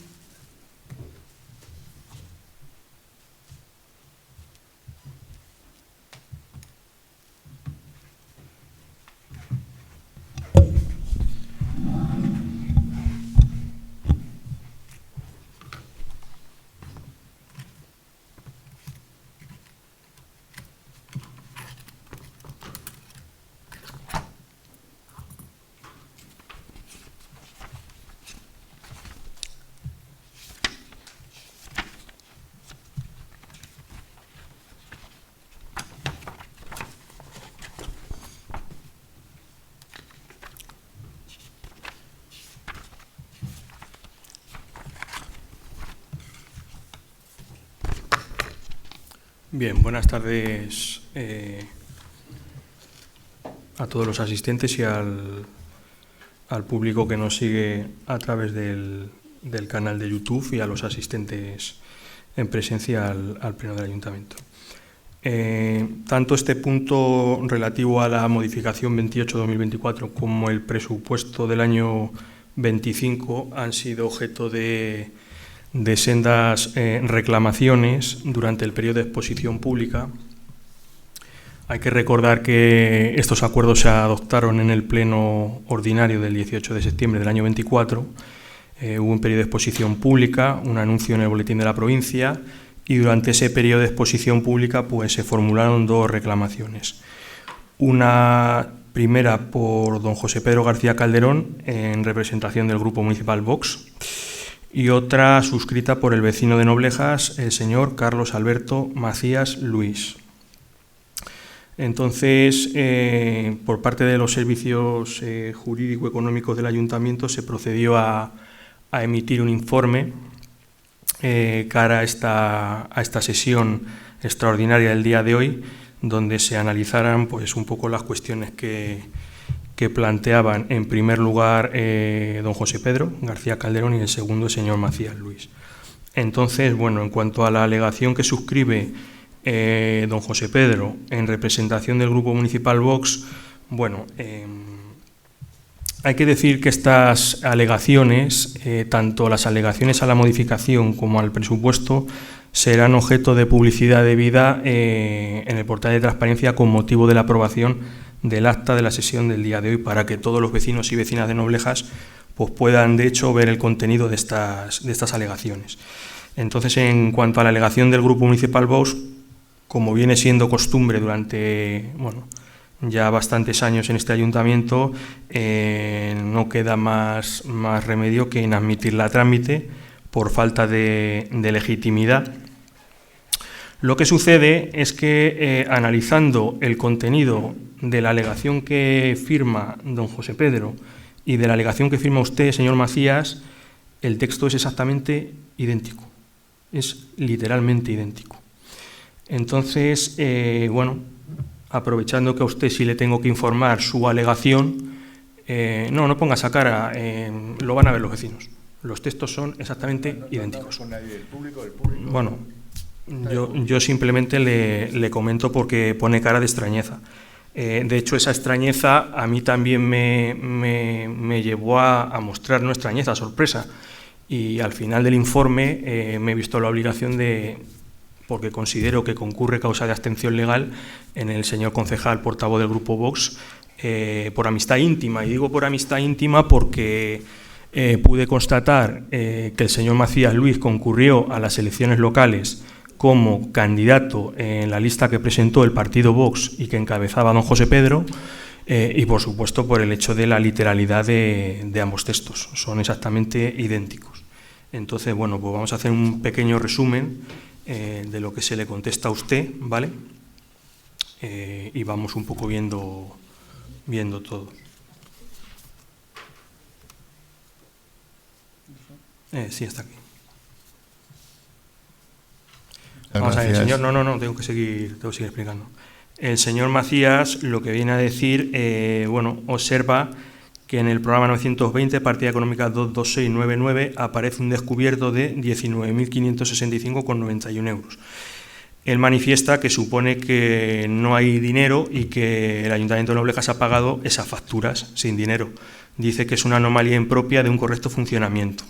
Bien, buenas tardes a todos los asistentes y al público que nos sigue a través del del canal de YouTube y a los asistentes en presencia al Pleno del Ayuntamiento. Tanto este punto relativo a la modificación 28-2024 como el presupuesto del año 25 han sido objeto de sendas reclamaciones durante el periodo de exposición pública. Hay que recordar que estos acuerdos se adoptaron en el pleno ordinario del 18 de septiembre del año 24. Hubo un periodo de exposición pública, un anuncio en el boletín de la provincia, y durante ese periodo de exposición pública pues, se formularon dos reclamaciones. Una primera por don José Pedro García Calderón, en representación del Grupo Municipal Vox, y otra suscrita por el vecino de Noblejas, el señor Carlos Alberto Macías Luis. Entonces, por parte de los servicios jurídico-económicos del Ayuntamiento se procedió a emitir un informe cara a esta sesión extraordinaria del día de hoy, donde se analizaran pues, un poco las cuestiones que planteaban, en primer lugar, don José Pedro García Calderón y en segundo, el señor Macías Luis. Entonces, bueno, en cuanto a la alegación que suscribe don José Pedro en representación del Grupo Municipal Vox, bueno, hay que decir que estas alegaciones, tanto las alegaciones a la modificación como al presupuesto, serán objeto de publicidad debida en el portal de transparencia con motivo de la aprobación del acta de la sesión del día de hoy, para que todos los vecinos y vecinas de Noblejas pues, puedan, de hecho, ver el contenido de estas alegaciones. Entonces, en cuanto a la alegación del Grupo Municipal Vox, como viene siendo costumbre durante, bueno, ya bastantes años en este ayuntamiento, no queda más remedio que inadmitirla a trámite por falta de legitimidad. Lo que sucede es que, analizando el contenido de la alegación que firma don José Pedro y de la alegación que firma usted, señor Macías, el texto es exactamente idéntico, es literalmente idéntico. Entonces, bueno, aprovechando que a usted sí le tengo que informar su alegación, no ponga esa cara, lo van a ver los vecinos. Los textos son exactamente idénticos. Bueno, yo simplemente le comento porque pone cara de extrañeza. De hecho, esa extrañeza a mí también me llevó a mostrar no extrañeza, sorpresa. Y al final del informe me he visto la obligación porque considero que concurre causa de abstención legal en el señor concejal portavoz del Grupo Vox, por amistad íntima. Y digo por amistad íntima porque pude constatar que el señor Macías Luis concurrió a las elecciones locales como candidato en la lista que presentó el partido Vox y que encabezaba don José Pedro, y por supuesto por el hecho de la literalidad de ambos textos, son exactamente idénticos. Entonces, bueno, pues vamos a hacer un pequeño resumen de lo que se le contesta a usted, ¿vale? Y vamos un poco viendo todo. Sí, está aquí. Vamos a ver, señor, no, tengo que seguir explicando. El señor Macías lo que viene a decir, bueno, observa que en el programa 920, partida económica 22699, aparece un descubierto de 19.565,91 euros. Él manifiesta que supone que no hay dinero y que el Ayuntamiento de Noblejas ha pagado esas facturas sin dinero. Dice que es una anomalía impropia de un correcto funcionamiento.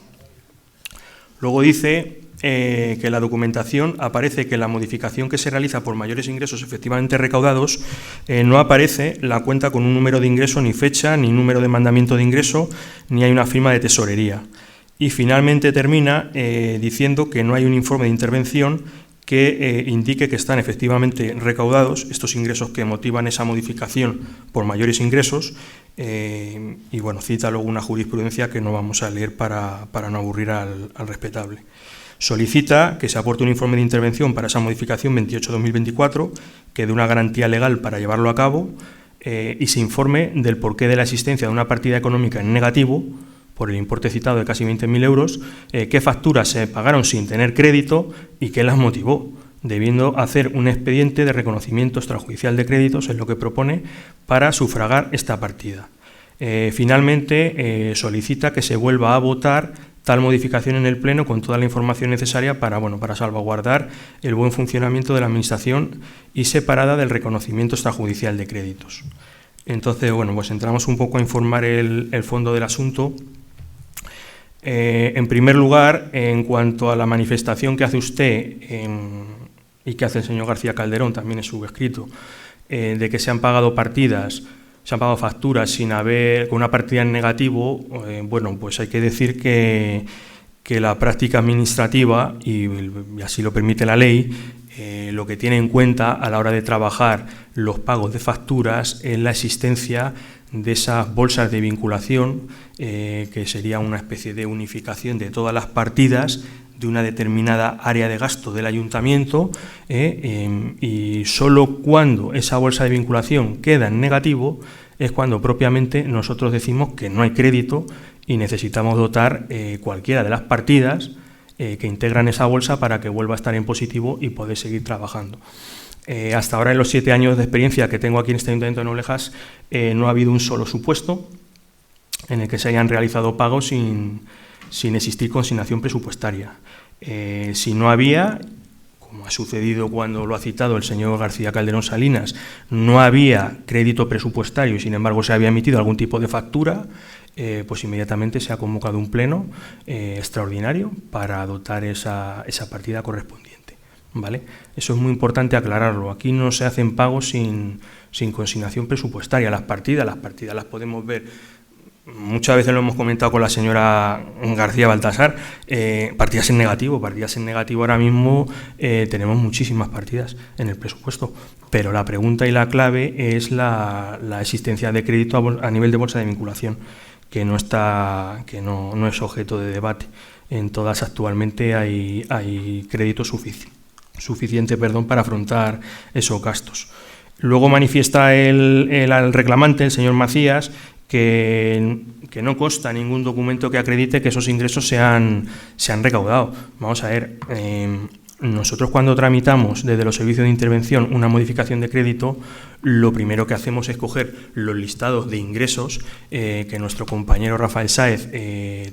Luego dice que en la documentación aparece que la modificación que se realiza por mayores ingresos efectivamente recaudados no aparece la cuenta con un número de ingreso, ni fecha, ni número de mandamiento de ingreso, ni hay una firma de tesorería. Y finalmente termina diciendo que no hay un informe de intervención que indique que están efectivamente recaudados estos ingresos que motivan esa modificación por mayores ingresos, y bueno, cita luego una jurisprudencia que no vamos a leer para no aburrir al respetable. Solicita que se aporte un informe de intervención para esa modificación 28-2024, que dé una garantía legal para llevarlo a cabo, y se informe del porqué de la existencia de una partida económica en negativo, por el importe citado de casi 20.000 euros, qué facturas se pagaron sin tener crédito y qué las motivó, debiendo hacer un expediente de reconocimiento extrajudicial de créditos, es lo que propone, para sufragar esta partida. Finalmente, solicita que se vuelva a votar tal modificación en el Pleno con toda la información necesaria para salvaguardar el buen funcionamiento de la Administración y separada del reconocimiento extrajudicial de créditos. Entonces, pues entramos un poco a informar el fondo del asunto. En primer lugar, en cuanto a la manifestación que hace usted y que hace el señor García Calderón, también en su escrito, de que se han pagado facturas con una partida en negativo, pues hay que decir que la práctica administrativa, y así lo permite la ley, lo que tiene en cuenta a la hora de trabajar los pagos de facturas es la existencia de esas bolsas de vinculación, que sería una especie de unificación de todas las partidas de una determinada área de gasto del ayuntamiento, y solo cuando esa bolsa de vinculación queda en negativo es cuando propiamente nosotros decimos que no hay crédito y necesitamos dotar cualquiera de las partidas que integran esa bolsa para que vuelva a estar en positivo y poder seguir trabajando. Hasta ahora, en los 7 años de experiencia que tengo aquí en este Ayuntamiento de Noblejas, no ha habido un solo supuesto en el que se hayan realizado pagos sin existir consignación presupuestaria. Si no había, como ha sucedido cuando lo ha citado el señor García Calderón Salinas, no había crédito presupuestario y sin embargo se había emitido algún tipo de factura, pues inmediatamente se ha convocado un pleno extraordinario para dotar esa partida correspondiente, ¿vale? Eso es muy importante aclararlo. Aquí no se hacen pagos sin consignación presupuestaria. Las partidas las podemos ver. Muchas veces lo hemos comentado con la señora García Baltasar, partidas en negativo ahora mismo tenemos muchísimas partidas en el presupuesto, pero la pregunta y la clave es la existencia de crédito a nivel de bolsa de vinculación, que no es objeto de debate. En todas actualmente hay crédito suficiente para afrontar esos gastos. Luego manifiesta el reclamante, el señor Macías, que no consta ningún documento que acredite que esos ingresos se han recaudado. Vamos a ver, nosotros cuando tramitamos desde los servicios de intervención una modificación de crédito, lo primero que hacemos es coger los listados de ingresos que nuestro compañero Rafael Sáez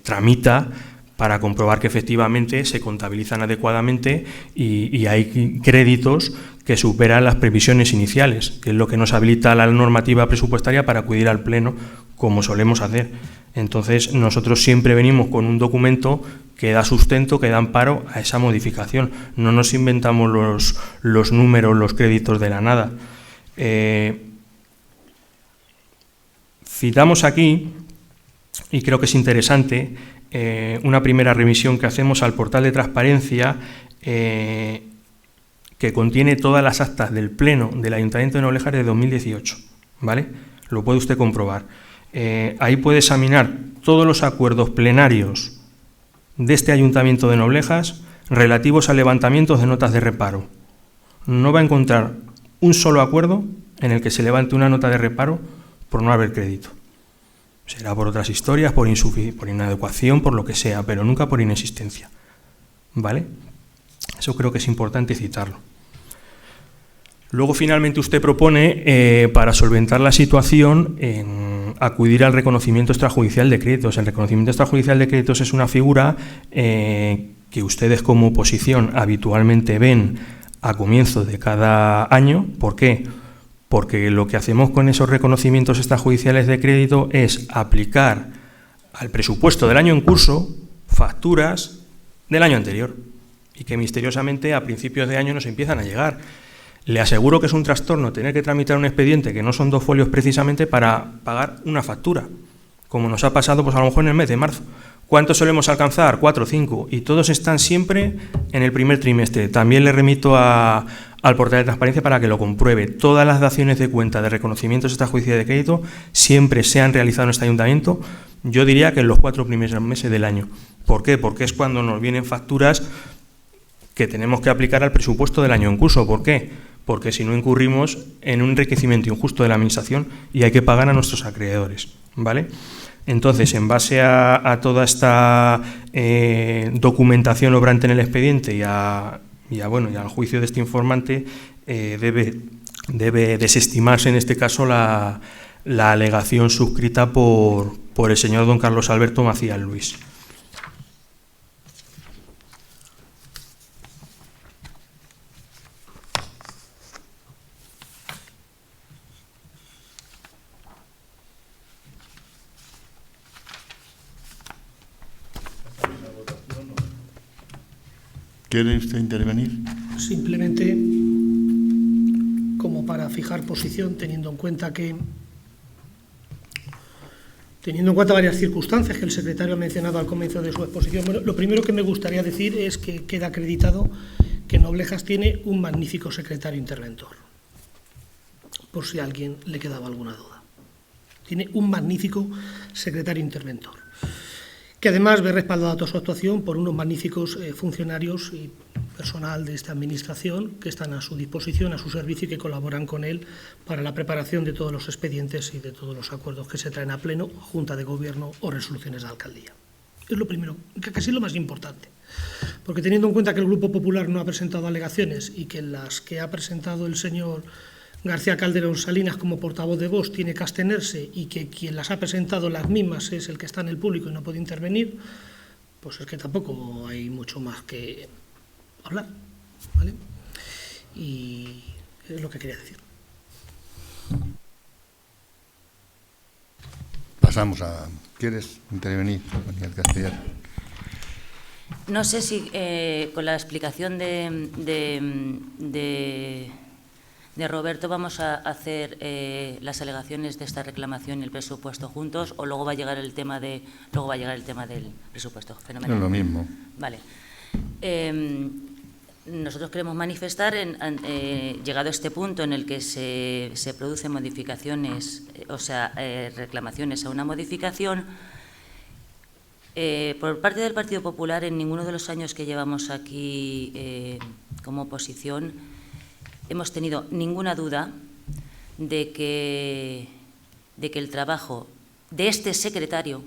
tramita para comprobar que efectivamente se contabilizan adecuadamente y hay créditos que superan las previsiones iniciales, que es lo que nos habilita la normativa presupuestaria para acudir al Pleno, como solemos hacer. Entonces, nosotros siempre venimos con un documento que da sustento, que da amparo a esa modificación. No nos inventamos los números, los créditos de la nada. Citamos aquí, y creo que es interesante, una primera revisión que hacemos al portal de transparencia, que contiene todas las actas del Pleno del Ayuntamiento de Noblejas de 2018, ¿vale? Lo puede usted comprobar. Ahí puede examinar todos los acuerdos plenarios de este Ayuntamiento de Noblejas relativos a levantamientos de notas de reparo. No va a encontrar un solo acuerdo en el que se levante una nota de reparo por no haber crédito. Será por otras historias, por inadecuación, por lo que sea, pero nunca por inexistencia, ¿vale? Eso creo que es importante citarlo. Luego, finalmente, usted propone, para solventar la situación, acudir al reconocimiento extrajudicial de créditos. El reconocimiento extrajudicial de créditos es una figura que ustedes como oposición habitualmente ven a comienzo de cada año. ¿Por qué? Porque lo que hacemos con esos reconocimientos extrajudiciales de crédito es aplicar al presupuesto del año en curso facturas del año anterior y que misteriosamente a principios de año nos empiezan a llegar. Le aseguro que es un trastorno tener que tramitar un expediente que no son 2 folios precisamente para pagar una factura, como nos ha pasado pues a lo mejor en el mes de marzo. ¿Cuántos solemos alcanzar? 4 o 5, y todos están siempre en el primer trimestre. También le remito al portal de transparencia para que lo compruebe. Todas las daciones de cuenta de reconocimientos extrajudiciales de crédito siempre se han realizado en este ayuntamiento, yo diría que en los 4 primeros meses del año. ¿Por qué? Porque es cuando nos vienen facturas que tenemos que aplicar al presupuesto del año en curso. ¿Por qué? Porque si no incurrimos en un enriquecimiento injusto de la Administración y hay que pagar a nuestros acreedores, ¿vale? Entonces, en base a toda esta documentación obrante en el expediente y al juicio de este informante, debe desestimarse en este caso la alegación suscrita por el señor don Carlos Alberto Macías Luis. ¿Quiere usted intervenir? Simplemente como para fijar posición, teniendo en cuenta varias circunstancias que el secretario ha mencionado al comienzo de su exposición. Bueno, lo primero que me gustaría decir es que queda acreditado que Noblejas tiene un magnífico secretario interventor, por si a alguien le quedaba alguna duda. Tiene un magnífico secretario interventor, que además ve respaldada toda su actuación por unos magníficos funcionarios y personal de esta administración que están a su disposición, a su servicio y que colaboran con él para la preparación de todos los expedientes y de todos los acuerdos que se traen a pleno, Junta de Gobierno o resoluciones de alcaldía. Es lo primero, que casi lo más importante, porque teniendo en cuenta que el Grupo Popular no ha presentado alegaciones y que las que ha presentado el señor García Calderón Salinas como portavoz de Vox tiene que abstenerse y que quien las ha presentado las mismas es el que está en el público y no puede intervenir, pues es que tampoco hay mucho más que hablar, ¿vale? Y es lo que quería decir. Pasamos a... ¿Quieres intervenir, Daniel Castellar? No sé si con la explicación de Roberto vamos a hacer las alegaciones de esta reclamación y el presupuesto juntos, o luego va a llegar el tema del presupuesto. Fenomenal. Es lo mismo. Vale. Nosotros queremos manifestar, llegado a este punto en el que se producen modificaciones, reclamaciones a una modificación, por parte del Partido Popular, en ninguno de los años que llevamos aquí como oposición, hemos tenido ninguna duda de que el trabajo de este secretario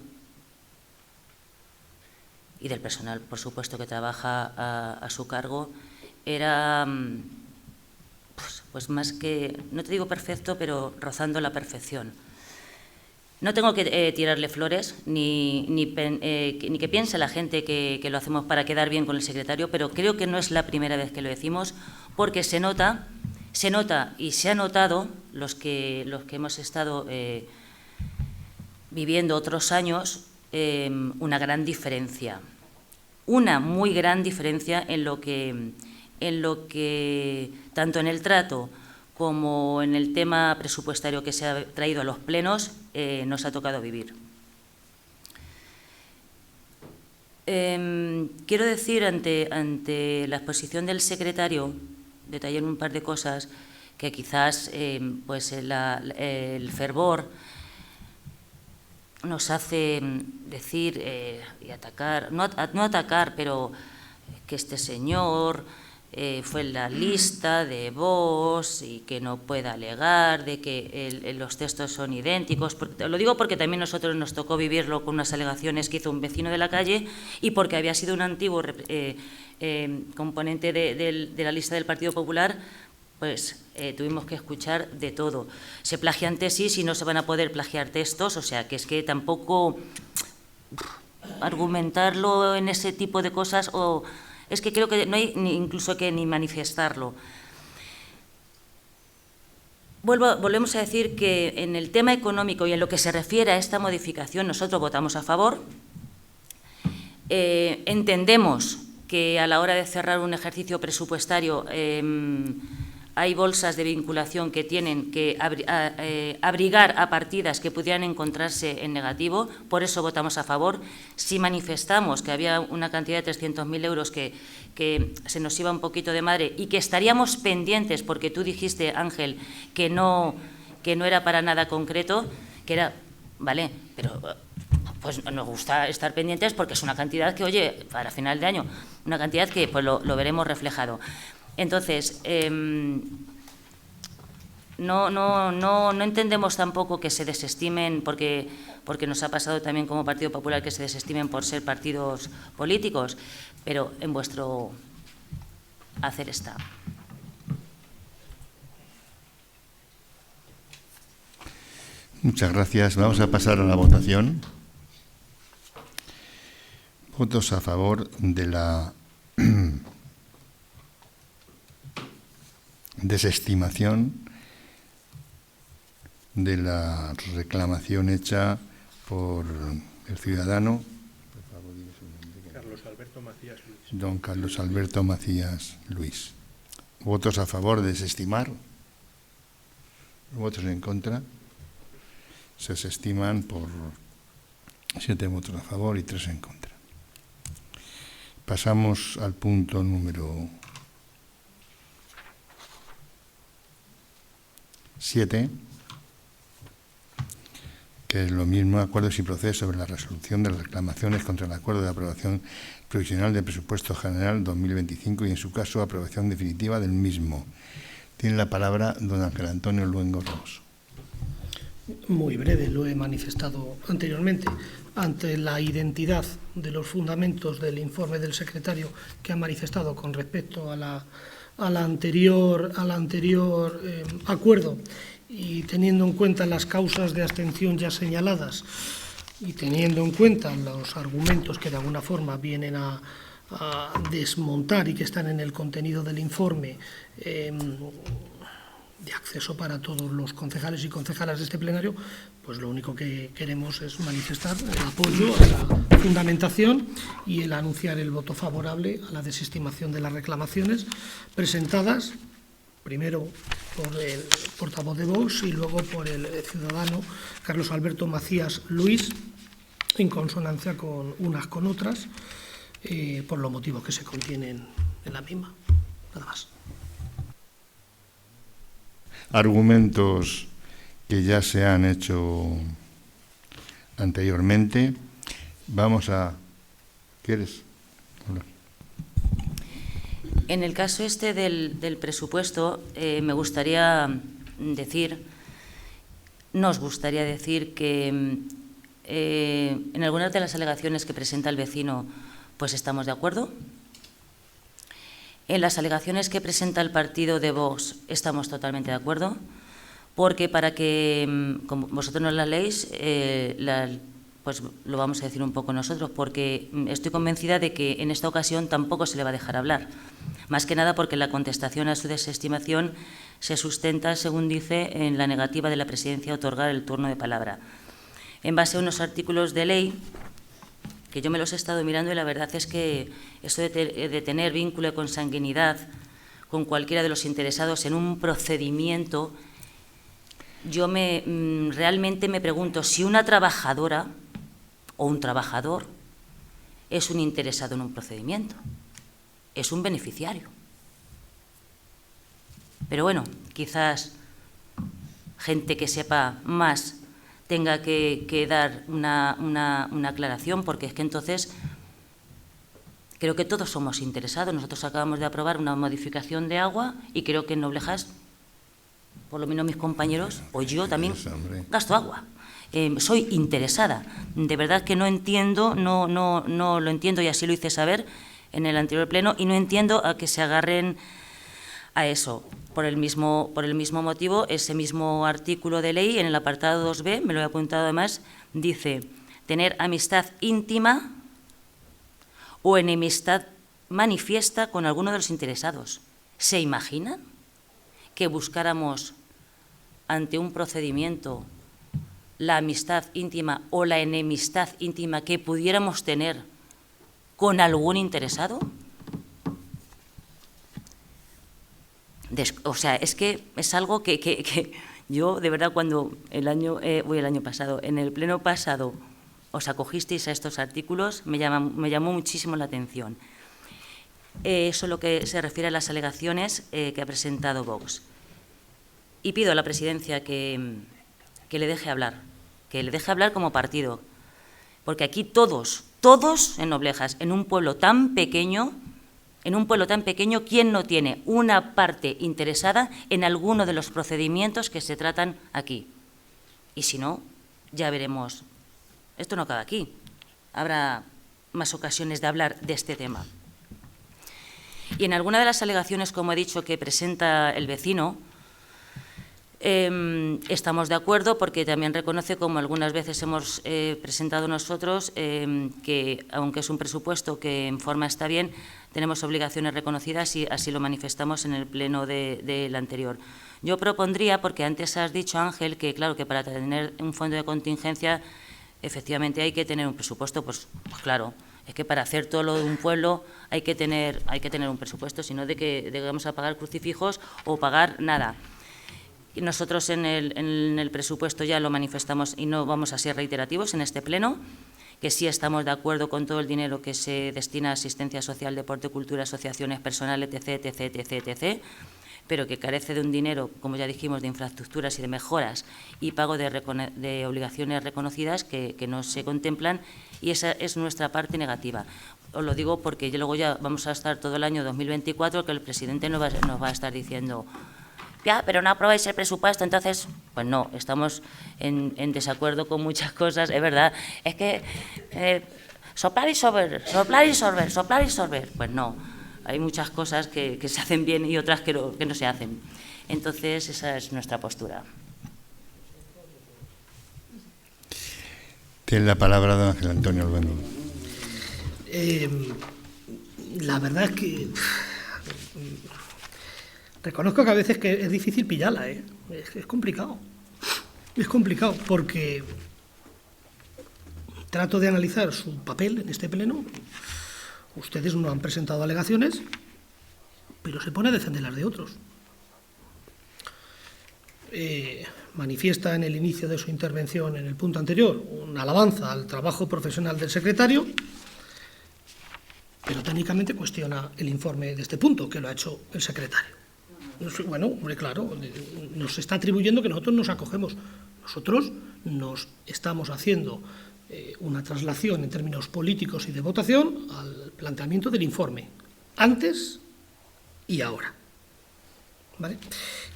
y del personal, por supuesto, que trabaja a su cargo, era pues más que, no te digo perfecto, pero rozando la perfección. No tengo que tirarle flores, ni que piense la gente que lo hacemos para quedar bien con el secretario, pero creo que no es la primera vez que lo decimos, porque se nota y se ha notado, los que hemos estado viviendo otros años, una gran diferencia, una muy gran diferencia en lo que tanto en el trato como en el tema presupuestario que se ha traído a los plenos nos ha tocado vivir. Quiero decir, ante la exposición del secretario, detallar un par de cosas que quizás pues el fervor nos hace decir y atacar, no atacar, pero que este señor fue en la lista de Vox y que no pueda alegar de que los textos son idénticos. Lo digo porque también nosotros nos tocó vivirlo con unas alegaciones que hizo un vecino de la calle y porque había sido un antiguo componente de la lista del Partido Popular. Pues tuvimos que escuchar de todo. Se plagian tesis y no se van a poder plagiar textos, o sea, que es que tampoco argumentarlo en ese tipo de cosas, o es que creo que no hay incluso que ni manifestarlo. Volvemos a decir que en el tema económico y en lo que se refiere a esta modificación, nosotros votamos a favor. Entendemos que a la hora de cerrar un ejercicio presupuestario hay bolsas de vinculación que tienen que abrigar a partidas que pudieran encontrarse en negativo, por eso votamos a favor. Si manifestamos que había una cantidad de 300.000 euros que se nos iba un poquito de madre y que estaríamos pendientes, porque tú dijiste, Ángel, que no era para nada concreto, que era, vale, pero pues nos gusta estar pendientes porque es una cantidad que, oye, para final de año, una cantidad que pues lo veremos reflejado. Entonces, no entendemos tampoco que se desestimen, porque nos ha pasado también como Partido Popular que se desestimen por ser partidos políticos, pero en vuestro hacer está. Muchas gracias. Vamos a pasar a la votación. Votos a favor de la desestimación de la reclamación hecha por el ciudadano. Por favor, dime su nombre. Carlos Alberto Macías. Don Carlos Alberto Macías Luis. ¿Votos a favor de desestimar? ¿Votos en contra? Se desestiman por 7 votos a favor y 3 en contra. Pasamos al punto número 7, que es lo mismo, acuerdos y procesos sobre la resolución de las reclamaciones contra el acuerdo de aprobación provisional del presupuesto general 2025 y, en su caso, aprobación definitiva del mismo. Tiene la palabra don Ángel Antonio Luengo Ramos. Muy breve, lo he manifestado anteriormente. Ante la identidad de los fundamentos del informe del secretario que ha manifestado con respecto al anterior acuerdo, y teniendo en cuenta las causas de abstención ya señaladas y teniendo en cuenta los argumentos que de alguna forma vienen a desmontar y que están en el contenido del informe, de acceso para todos los concejales y concejalas de este plenario, pues lo único que queremos es manifestar el apoyo a la fundamentación y el anunciar el voto favorable a la desestimación de las reclamaciones presentadas primero por el portavoz de Vox y luego por el ciudadano Carlos Alberto Macías Luis, en consonancia con unas con otras, por los motivos que se contienen en la misma. Nada más. Argumentos que ya se han hecho anteriormente. Vamos a... ¿Quieres hablar? En el caso este del presupuesto, me gustaría decir, nos gustaría decir que en algunas de las alegaciones que presenta el vecino, pues estamos de acuerdo. En las alegaciones que presenta el partido de Vox estamos totalmente de acuerdo, porque para que, como vosotros no la leéis, pues lo vamos a decir un poco nosotros, porque estoy convencida de que en esta ocasión tampoco se le va a dejar hablar. Más que nada porque la contestación a su desestimación se sustenta, según dice, en la negativa de la Presidencia a otorgar el turno de palabra. En base a unos artículos de ley, que yo me los he estado mirando, y la verdad es que esto de tener vínculo de consanguinidad con cualquiera de los interesados en un procedimiento, yo realmente me pregunto si una trabajadora o un trabajador es un interesado en un procedimiento, es un beneficiario. Pero bueno, quizás gente que sepa más tenga que dar una aclaración, porque es que entonces creo que todos somos interesados. Nosotros acabamos de aprobar una modificación de agua y creo que en Noblejas, por lo menos mis compañeros, o yo también, gasto agua. Soy interesada. De verdad que no entiendo, no lo entiendo, y así lo hice saber en el anterior pleno, y no entiendo a que se agarren a eso. Por el mismo motivo, ese mismo artículo de ley, en el apartado 2b, me lo he apuntado además, dice: tener amistad íntima o enemistad manifiesta con alguno de los interesados. ¿Se imaginan que buscáramos ante un procedimiento la amistad íntima o la enemistad íntima que pudiéramos tener con algún interesado? O sea, es que es algo que yo, de verdad, cuando el año pasado, en el pleno pasado, os acogisteis a estos artículos, me llamó muchísimo la atención. Eso es lo que se refiere a las alegaciones que ha presentado Vox. Y pido a la presidencia que le deje hablar como partido, porque aquí todos en Noblejas, en un pueblo tan pequeño, ¿quién no tiene una parte interesada en alguno de los procedimientos que se tratan aquí? Y si no, ya veremos. Esto no acaba aquí. Habrá más ocasiones de hablar de este tema. Y en alguna de las alegaciones, como he dicho, que presenta el vecino, estamos de acuerdo, porque también reconoce, como algunas veces hemos presentado nosotros, que aunque es un presupuesto que en forma está bien, tenemos obligaciones reconocidas, y así lo manifestamos en el pleno del anterior. Yo propondría, porque antes has dicho, Ángel, que claro, que para tener un fondo de contingencia efectivamente hay que tener un presupuesto, pues claro, Es que para hacer todo lo de un pueblo hay que tener un presupuesto, sino de que vamos a pagar crucifijos o pagar nada. Y nosotros en el presupuesto ya lo manifestamos y no vamos a ser reiterativos en este pleno, que sí estamos de acuerdo con todo el dinero que se destina a asistencia social, deporte, cultura, asociaciones personales, etc., etc., etc., etc., pero que carece de un dinero, como ya dijimos, de infraestructuras y de mejoras y pago de obligaciones reconocidas que no se contemplan, y esa es nuestra parte negativa. Os lo digo porque luego ya vamos a estar todo el año 2024 que el presidente nos va a estar diciendo: ya, pero no aprobáis el presupuesto, entonces, pues no, estamos en desacuerdo con muchas cosas, es verdad. Es que soplar y sorber, soplar y sorber, soplar y sorber, pues no. Hay muchas cosas que se hacen bien y otras que no se hacen. Entonces, esa es nuestra postura. Tiene la palabra don Ángel Antonio Albano. La verdad es que reconozco que a veces que es difícil pillarla, ¿eh? Es complicado. Es complicado porque trato de analizar su papel en este pleno. Ustedes no han presentado alegaciones, pero se pone a defender las de otros. Manifiesta en el inicio de su intervención, en el punto anterior, una alabanza al trabajo profesional del secretario, pero técnicamente cuestiona el informe de este punto, que lo ha hecho el secretario. Bueno, hombre, claro, nos está atribuyendo que nosotros nos acogemos. Nosotros nos estamos haciendo una traslación en términos políticos y de votación al planteamiento del informe, antes y ahora. ¿Vale?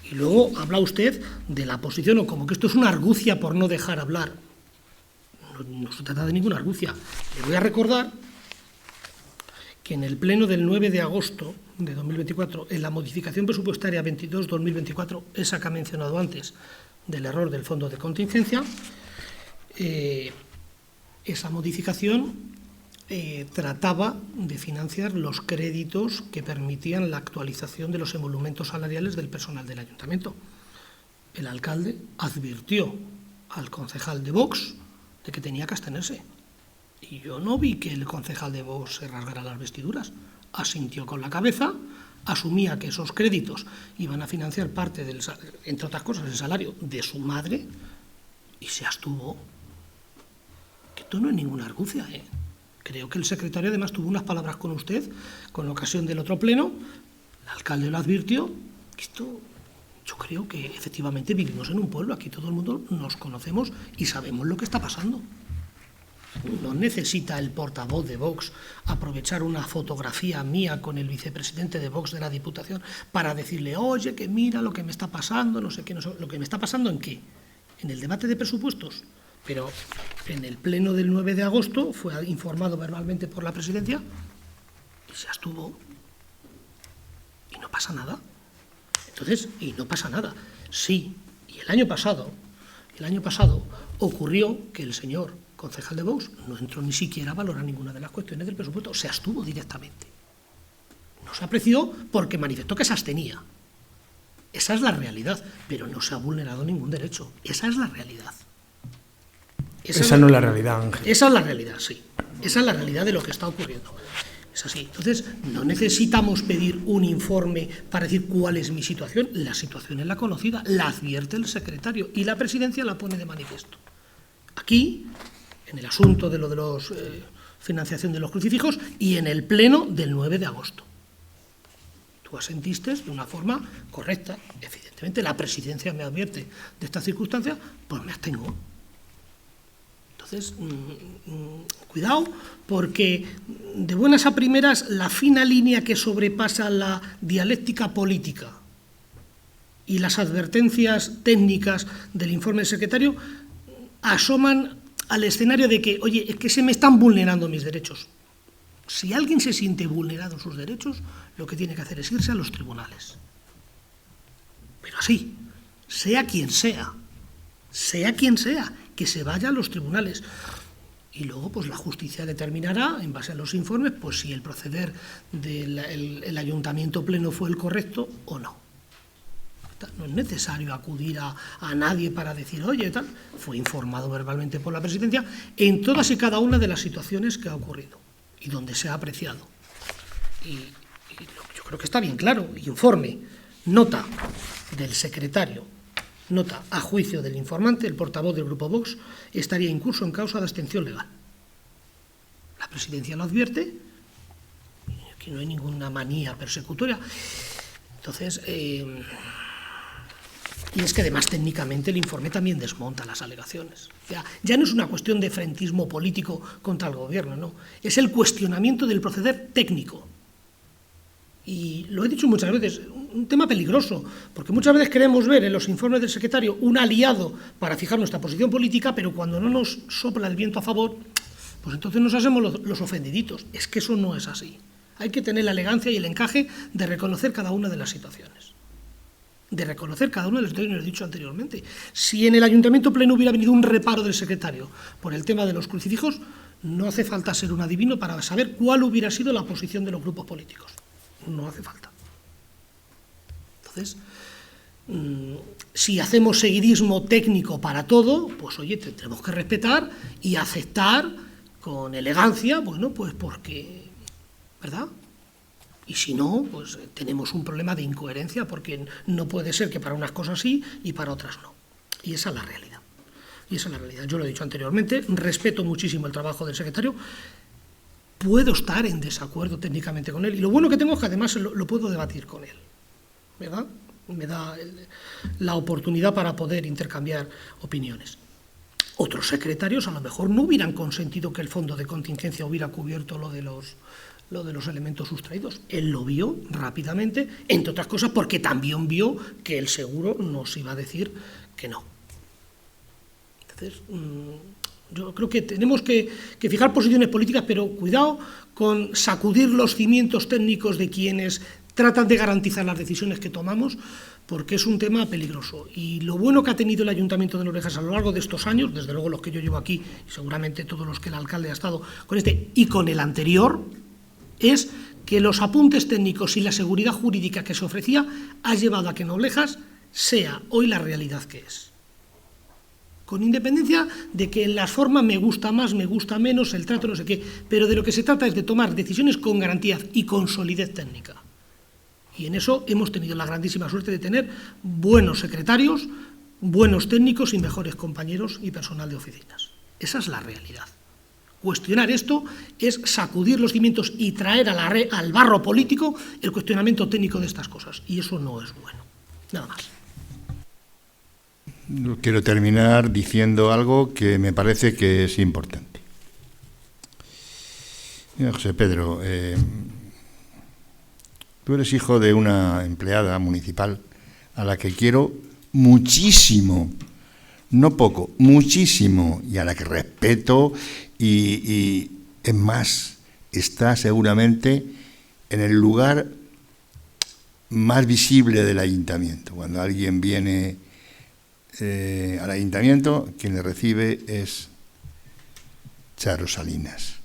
Y luego habla usted de la posición, o como que esto es una argucia por no dejar hablar. No se trata de ninguna argucia. Le voy a recordar que en el pleno del 9 de agosto de 2024, en la modificación presupuestaria 22-2024, esa que ha mencionado antes, del error del fondo de contingencia, esa modificación trataba de financiar los créditos que permitían la actualización de los emolumentos salariales del personal del ayuntamiento. El alcalde advirtió al concejal de Vox de que tenía que abstenerse. Y yo no vi que el concejal de Vox se rasgara las vestiduras. Asintió con la cabeza, asumía que esos créditos iban a financiar parte del, entre otras cosas, el salario de su madre, y se abstuvo. Que esto no es ninguna argucia, ¿eh? Creo que el secretario además tuvo unas palabras con usted con ocasión del otro pleno. El alcalde lo advirtió. Esto, yo creo que efectivamente vivimos en un pueblo, aquí todo el mundo nos conocemos y sabemos lo que está pasando. No necesita el portavoz de Vox aprovechar una fotografía mía con el vicepresidente de Vox de la Diputación para decirle: oye, que mira lo que me está pasando, no sé qué, no sé, ¿lo que me está pasando en qué? En el debate de presupuestos. Pero en el pleno del 9 de agosto fue informado verbalmente por la presidencia y se abstuvo. Y no pasa nada. Entonces, y no pasa nada. Sí, y el año pasado ocurrió que el señor concejal de Vox no entró ni siquiera a valorar ninguna de las cuestiones del presupuesto, se abstuvo directamente. No se apreció porque manifestó que se abstenía. Esa es la realidad, pero no se ha vulnerado ningún derecho. Esa es la realidad. Esa no es la realidad, Ángel. Esa es la realidad, sí. Esa es la realidad de lo que está ocurriendo. Es así. Entonces, no necesitamos pedir un informe para decir cuál es mi situación. La situación es la conocida, la advierte el secretario y la presidencia la pone de manifiesto. Aquí, en el asunto de lo de los financiación de los crucifijos y en el pleno del 9 de agosto. Tú asentiste de una forma correcta. Evidentemente, la presidencia me advierte de esta circunstancia, pues me abstengo. Entonces, cuidado, porque de buenas a primeras la fina línea que sobrepasa la dialéctica política y las advertencias técnicas del informe del secretario asoman al escenario de que, oye, es que se me están vulnerando mis derechos. Si alguien se siente vulnerado en sus derechos, lo que tiene que hacer es irse a los tribunales. Pero así, sea quien sea, que se vaya a los tribunales. Y luego, pues la justicia determinará, en base a los informes, pues si el proceder del ayuntamiento pleno fue el correcto o no. No es necesario acudir a nadie para decir, oye, tal. Fue informado verbalmente por la presidencia en todas y cada una de las situaciones que ha ocurrido. y donde se ha apreciado. Y yo creo que está bien claro. Informe, nota del secretario, nota a juicio del informante, el portavoz del Grupo Vox, estaría incurso en causa de abstención legal. La presidencia lo advierte, aquí no hay ninguna manía persecutoria. Entonces, y es que además técnicamente el informe también desmonta las alegaciones. Ya no es una cuestión de frentismo político contra el gobierno, no. Es el cuestionamiento del proceder técnico. Y lo he dicho muchas veces, un tema peligroso, porque muchas veces queremos ver en los informes del secretario un aliado para fijar nuestra posición política, pero cuando no nos sopla el viento a favor, pues entonces nos hacemos los ofendiditos. Es que eso no es así. Hay que tener la elegancia y el encaje de reconocer cada una de las situaciones. Lo he dicho anteriormente. Si en el Ayuntamiento Pleno hubiera venido un reparo del secretario por el tema de los crucifijos, no hace falta ser un adivino para saber cuál hubiera sido la posición de los grupos políticos. No hace falta. Entonces, si hacemos seguidismo técnico para todo, pues oye, tendremos que respetar y aceptar con elegancia, bueno, pues porque, ¿verdad? Y si no, pues tenemos un problema de incoherencia, porque no puede ser que para unas cosas sí y para otras no. Y esa es la realidad. Yo lo he dicho anteriormente, respeto muchísimo el trabajo del secretario, puedo estar en desacuerdo técnicamente con él, y lo bueno que tengo es que además lo puedo debatir con él, ¿verdad? Me da la oportunidad para poder intercambiar opiniones. Otros secretarios a lo mejor no hubieran consentido que el fondo de contingencia hubiera cubierto lo de los elementos sustraídos. Él lo vio rápidamente, entre otras cosas porque también vio que el seguro nos iba a decir que no. Entonces, yo creo que tenemos que fijar posiciones políticas, pero cuidado con sacudir los cimientos técnicos de quienes tratan de garantizar las decisiones que tomamos, porque es un tema peligroso. Y lo bueno que ha tenido el Ayuntamiento de Noblejas a lo largo de estos años, desde luego los que yo llevo aquí, y seguramente todos los que el alcalde ha estado con este y con el anterior, es que los apuntes técnicos y la seguridad jurídica que se ofrecía ha llevado a que Noblejas sea hoy la realidad que es. Con independencia de que en las formas me gusta más, me gusta menos, el trato no sé qué, pero de lo que se trata es de tomar decisiones con garantía y con solidez técnica. Y en eso hemos tenido la grandísima suerte de tener buenos secretarios, buenos técnicos y mejores compañeros y personal de oficinas. Esa es la realidad. Cuestionar esto es sacudir los cimientos y traer al barro político el cuestionamiento técnico de estas cosas. Y eso no es bueno. Nada más. Quiero terminar diciendo algo que me parece que es importante. Mira, José Pedro, tú eres hijo de una empleada municipal a la que quiero muchísimo, no poco, muchísimo, y a la que respeto y es más, está seguramente en el lugar más visible del ayuntamiento. Cuando alguien viene al ayuntamiento, quien le recibe es Charo Salinas.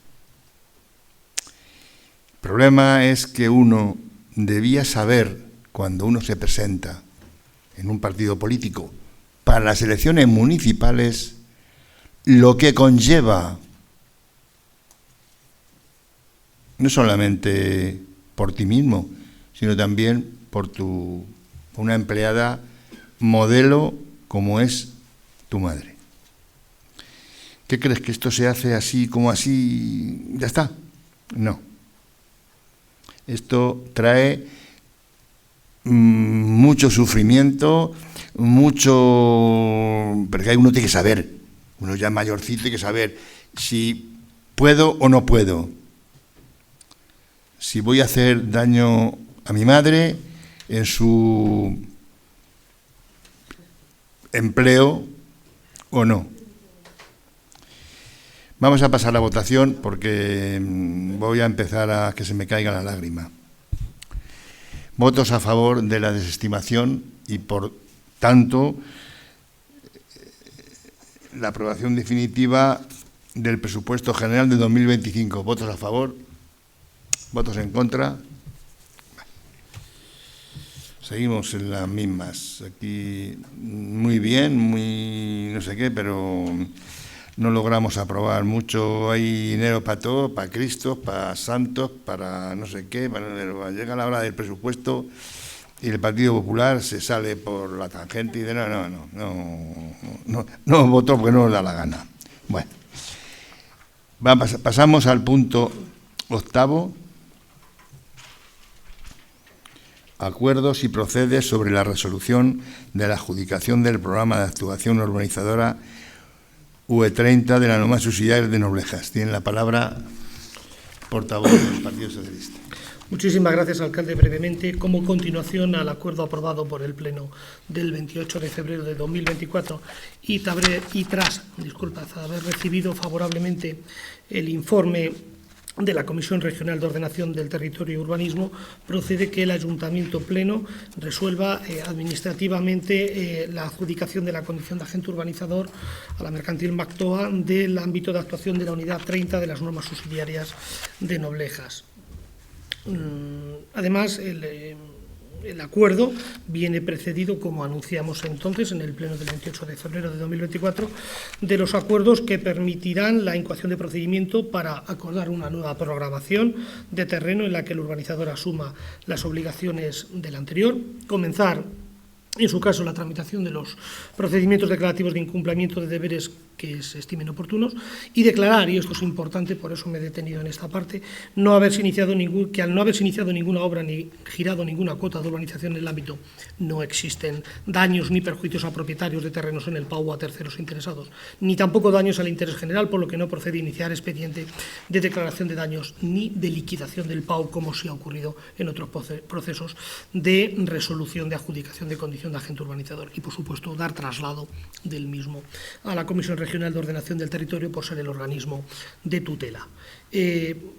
El problema es que uno debía saber, cuando uno se presenta en un partido político para las elecciones municipales, lo que conlleva, no solamente por ti mismo, sino también por una empleada modelo como es tu madre. ¿Qué crees? ¿Que esto se hace así como así? ¿Ya está? No. Esto trae mucho sufrimiento, porque uno tiene que saber, uno ya mayorcito tiene que saber si puedo o no puedo, si voy a hacer daño a mi madre en su empleo o no. Vamos a pasar a la votación porque voy a empezar a que se me caiga la lágrima. Votos a favor de la desestimación y, por tanto, la aprobación definitiva del presupuesto general de 2025. ¿Votos a favor? ¿Votos en contra? Seguimos en las mismas. Aquí muy bien, muy no sé qué, pero no logramos aprobar mucho. Hay dinero para todo, para Cristo, para santos, para no sé qué. Llega la hora del presupuesto y el Partido Popular se sale por la tangente y dice no voto porque no nos da la gana. Bueno, pasamos al punto 8. Acuerdos y procede sobre la resolución de la adjudicación del programa de actuación urbanizadora UE30 de la norma subsidiaria de Noblejas. Tiene la palabra portavoz del Partido Socialista. Muchísimas gracias, alcalde. Brevemente, como continuación al acuerdo aprobado por el Pleno del 28 de febrero de 2024 y tras haber recibido favorablemente el informe de la Comisión Regional de Ordenación del Territorio y Urbanismo, procede que el Ayuntamiento Pleno resuelva administrativamente la adjudicación de la condición de agente urbanizador a la Mercantil Mactoa del ámbito de actuación de la Unidad 30 de las normas subsidiarias de Noblejas. Además, el acuerdo viene precedido, como anunciamos entonces en el Pleno del 28 de febrero de 2024, de los acuerdos que permitirán la incoación de procedimiento para acordar una nueva programación de terreno en la que el urbanizador asuma las obligaciones del anterior, comenzar, en su caso, la tramitación de los procedimientos declarativos de incumplimiento de deberes que se estimen oportunos y declarar, y esto es importante, por eso me he detenido en esta parte, que al no haberse iniciado ninguna obra ni girado ninguna cuota de urbanización en el ámbito, no existen daños ni perjuicios a propietarios de terrenos en el PAU o a terceros interesados, ni tampoco daños al interés general, por lo que no procede iniciar expediente de declaración de daños ni de liquidación del PAU, como sí ha ocurrido en otros procesos de resolución de adjudicación de condición de agente urbanizador, y por supuesto dar traslado del mismo a la Comisión Regional de Ordenación del Territorio por ser el organismo de tutela.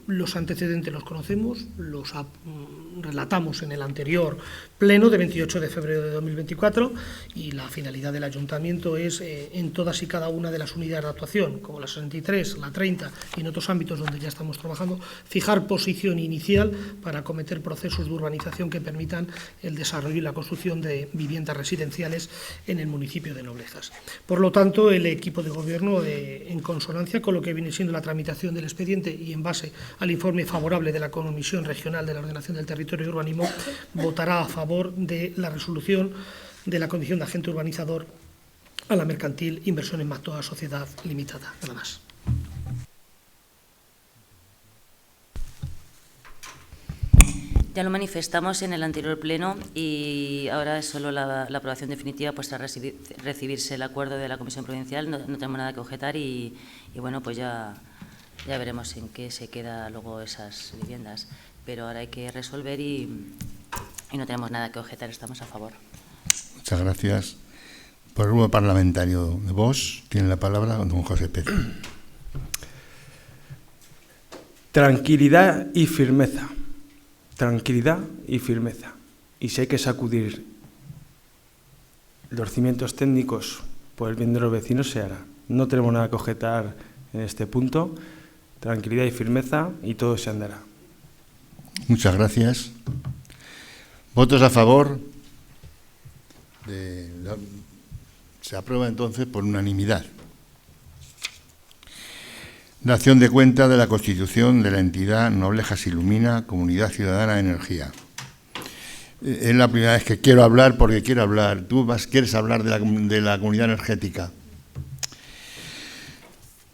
Los antecedentes los conocemos, los relatamos en el anterior Pleno de 28 de febrero de 2024 y la finalidad del Ayuntamiento es, en todas y cada una de las unidades de actuación, como la 63, la 30 y en otros ámbitos donde ya estamos trabajando, fijar posición inicial para acometer procesos de urbanización que permitan el desarrollo y la construcción de viviendas residenciales en el municipio de Noblejas. Por lo tanto, el equipo de Gobierno, en consonancia con lo que viene siendo la tramitación del expediente y en base al informe favorable de la Comisión Regional de la Ordenación del Territorio y Urbanismo, votará a favor de la resolución de la condición de agente urbanizador a la Mercantil Inversiones Mactoa Sociedad Limitada. Nada más. Ya lo manifestamos en el anterior pleno y ahora es solo la aprobación definitiva, pues tras recibirse el acuerdo de la Comisión Provincial. No tenemos nada que objetar y bueno, pues ya veremos en qué se quedan luego esas viviendas. Pero ahora hay que resolver y no tenemos nada que objetar, estamos a favor. Muchas gracias. Por el grupo parlamentario de Vox tiene la palabra don José Pérez. Tranquilidad y firmeza. Tranquilidad y firmeza. Y si hay que sacudir los cimientos técnicos por el bien de los vecinos, se hará. No tenemos nada que objetar en este punto. Tranquilidad y firmeza y todo se andará. Muchas gracias. ¿Votos a favor? Se aprueba entonces por unanimidad. Dación de cuenta de la constitución de la entidad Noblejas Ilumina, Comunidad Ciudadana de Energía. Es la primera vez que quiero hablar porque quiero hablar. ¿Tú quieres hablar de la comunidad energética?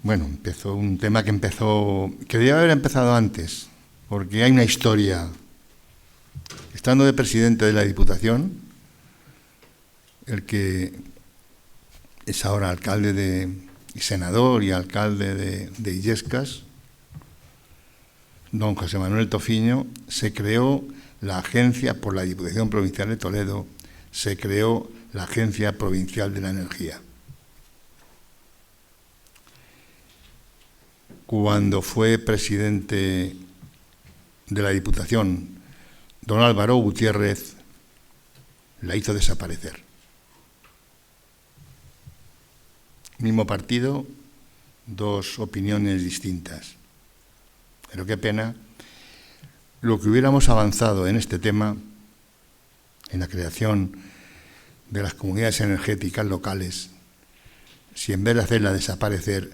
Bueno, empezó un tema que debía haber empezado antes, porque hay una historia. Estando de presidente de la Diputación, el que es ahora alcalde y senador y alcalde de Illescas, don José Manuel Tofiño, se creó la agencia por la Diputación Provincial de Toledo, se creó la Agencia Provincial de la Energía. Cuando fue presidente de la Diputación, don Álvaro Gutiérrez la hizo desaparecer. Mismo partido, dos opiniones distintas. Pero qué pena lo que hubiéramos avanzado en este tema, en la creación de las comunidades energéticas locales, si en vez de hacerla desaparecer,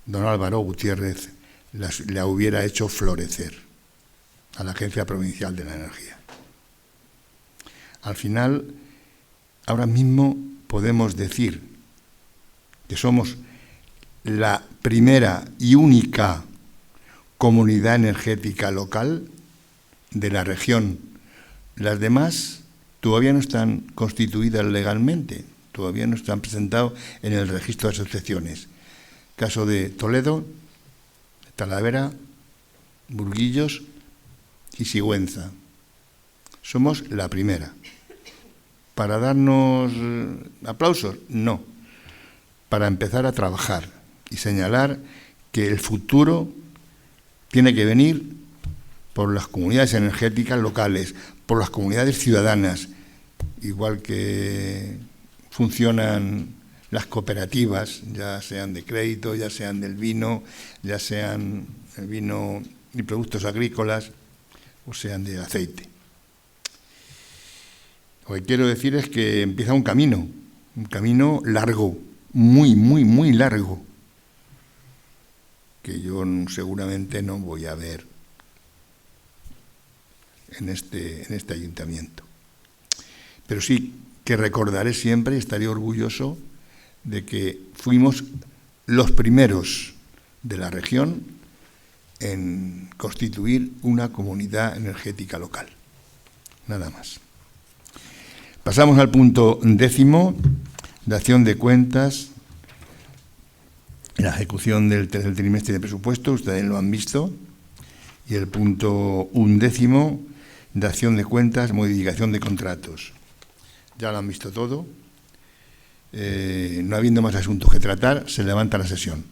don Álvaro Gutiérrez la hubiera hecho florecer a la Agencia Provincial de la Energía. Al final, ahora mismo podemos decir que somos la primera y única comunidad energética local de la región. Las demás todavía no están constituidas legalmente, todavía no están presentados en el registro de asociaciones. Caso de Toledo, Talavera, Burguillos y Sigüenza. Somos la primera. ¿Para darnos aplausos? No. Para empezar a trabajar y señalar que el futuro tiene que venir por las comunidades energéticas locales, por las comunidades ciudadanas, igual que funcionan las cooperativas, ya sean de crédito, ya sean del vino, ya sean el vino y productos agrícolas, o sean de aceite. Lo que quiero decir es que empieza un camino largo, muy, muy, muy largo, que yo seguramente no voy a ver en este ayuntamiento. Pero sí que recordaré siempre y estaré orgulloso de que fuimos los primeros de la región en constituir una comunidad energética local. Nada más. Pasamos al punto 10, dación de cuentas, la ejecución del tercer trimestre de presupuesto, ustedes lo han visto, y el punto 11, dación de cuentas, modificación de contratos. Ya lo han visto todo. No habiendo más asuntos que tratar, se levanta la sesión.